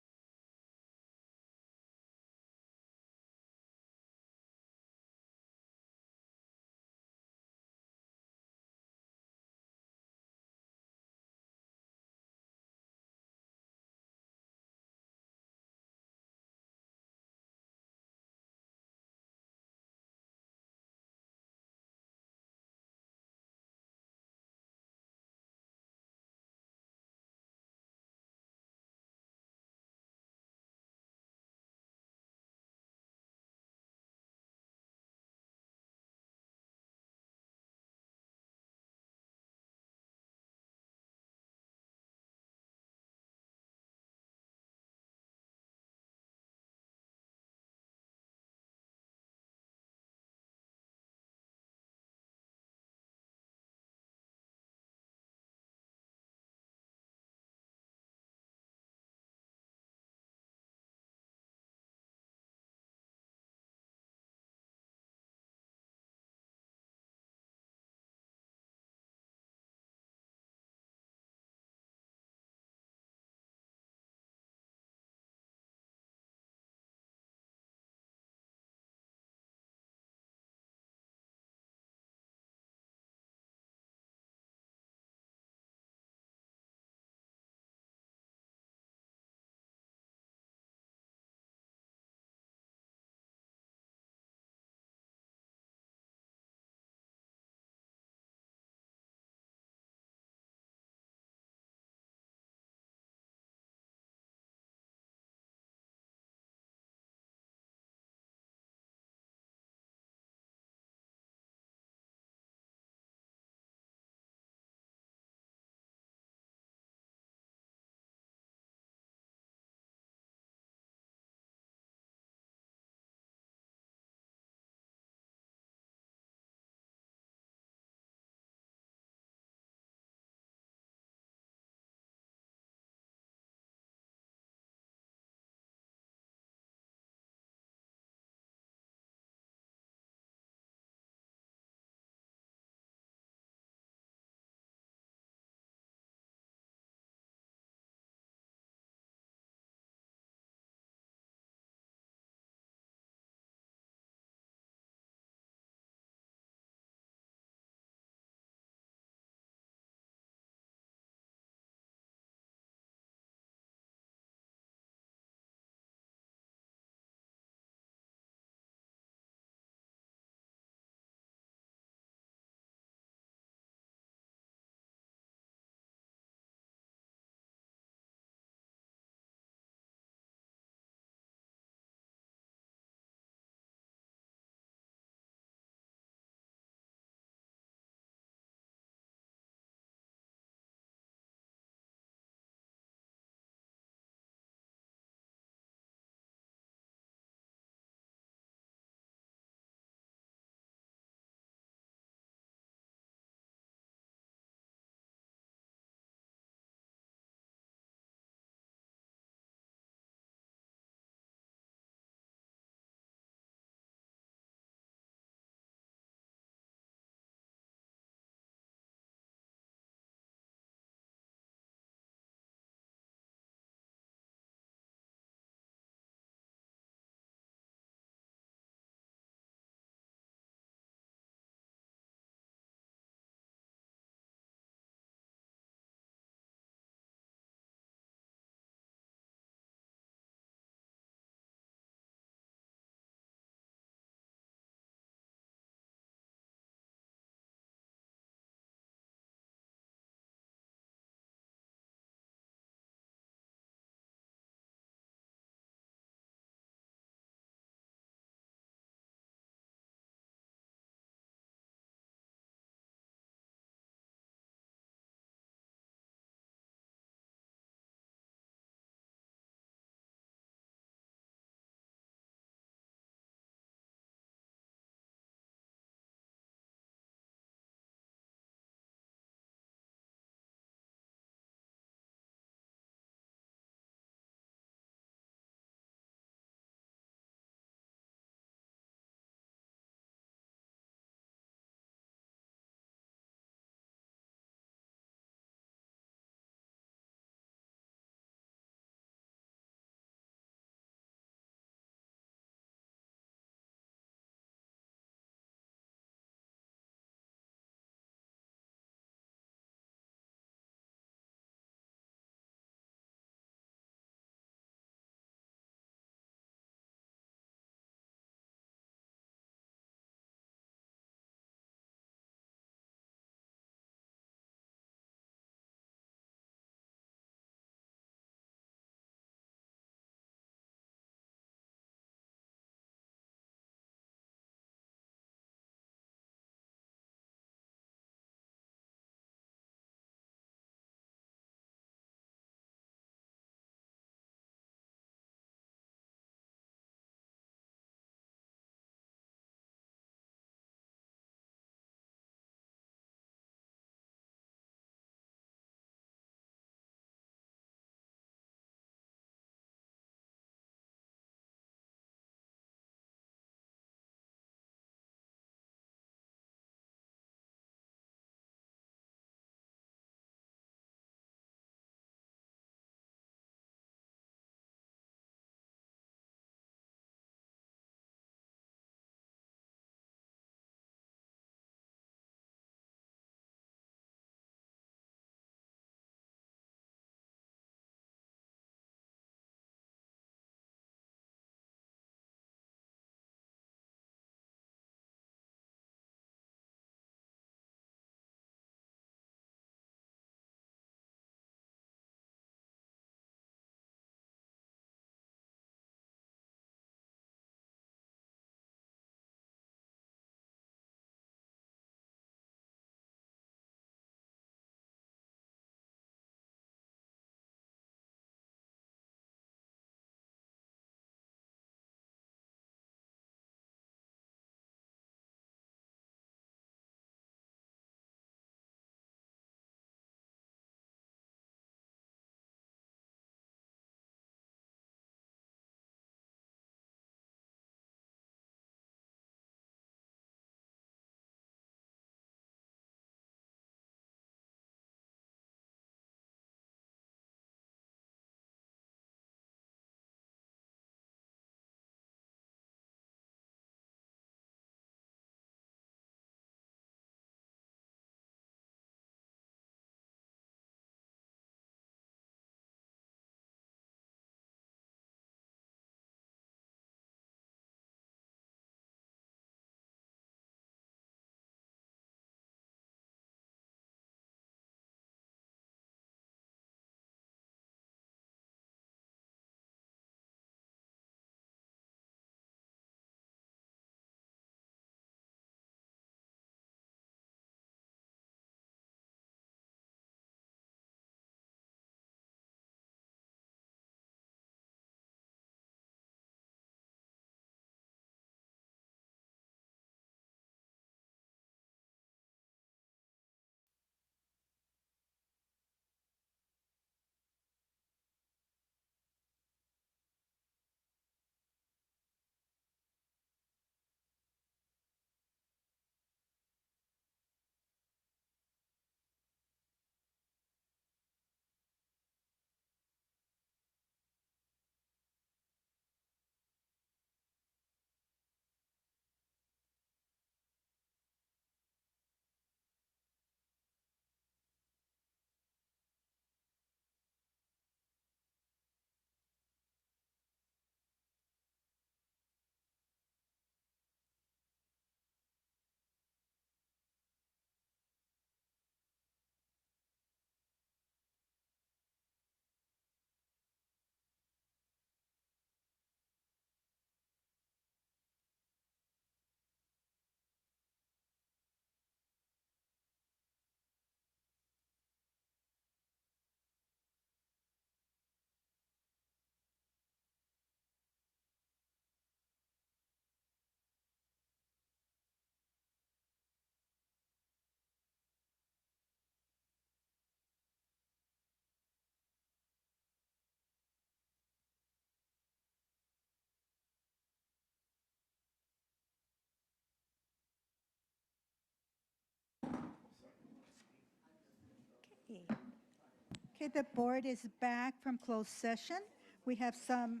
Okay, the board is back from closed session. We have some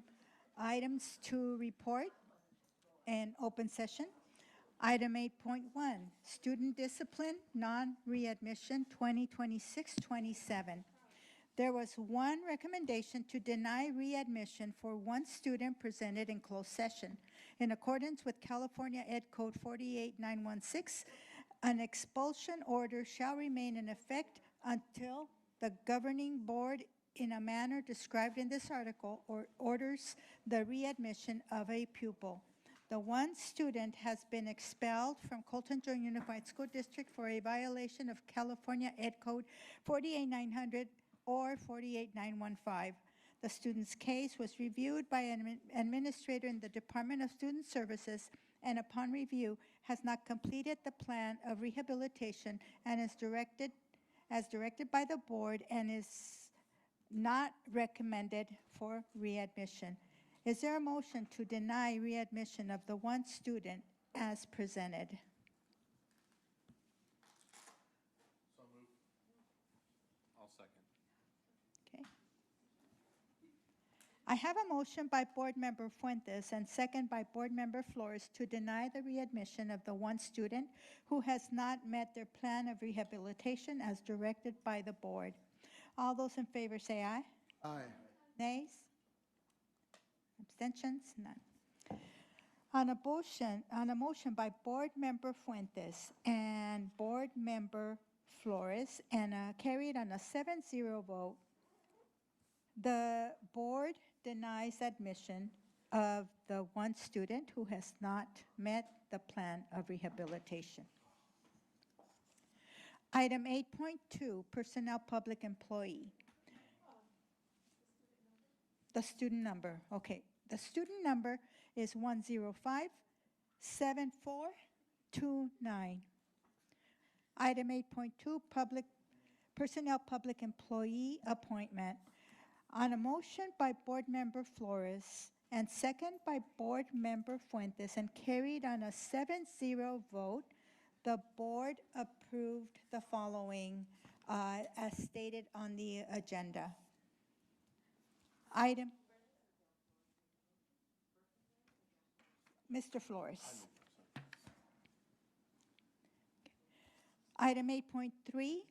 items to report in open session. Item 8.1, student discipline, non-readmission 2026-27. There was one recommendation to deny readmission for one student presented in closed session. In accordance with California Ed Code 48916, an expulsion order shall remain in effect until the governing board, in a manner described in this article, orders the readmission of a pupil. The one student has been expelled from Colton Joint Unified School District for a violation of California Ed Code 48900 or 48915. The student's case was reviewed by an administrator in the Department of Student Services, and upon review has not completed the plan of rehabilitation and is directed by the board and is not recommended for readmission. Is there a motion to deny readmission of the one student as presented? So moved. I'll second. Okay. I have a motion by Board Member Fuentes and second by Board Member Flores to deny the readmission of the one student who has not met their plan of rehabilitation as directed by the board. All those in favor say aye. Aye. Nays? Abstentions? None. On a motion by Board Member Fuentes and Board Member Flores and carried on a 7-0 vote, the board denies admission of the one student who has not met the plan of rehabilitation. Item 8.2, personnel public employee. The student number, okay. The student number is 1057429. Item 8.2, personnel public employee appointment. On a motion by Board Member Flores and second by Board Member Fuentes and carried on a 7-0 vote, the board approved the following as stated on the agenda. Mr. Flores. Item 8.3.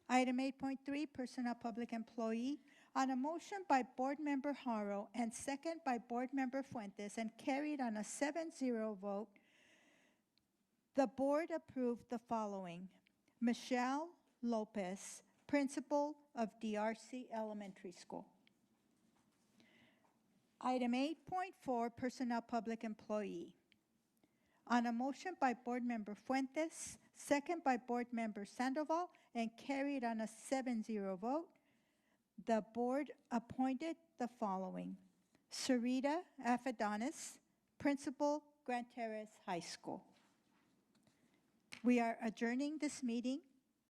Item 8.3, personnel public employee. On a motion by Board Member Haro and second by Board Member Fuentes and carried on a 7-0 vote, the board approved the following. Michelle Lopez, principal of DRC Elementary School. Item 8.4, personnel public employee. On a motion by Board Member Fuentes, second by Board Member Sandoval, and carried on a 7-0 vote, the board appointed the following. Sarita Afadonis, principal, Grand Terrace High School. We are adjourning this meeting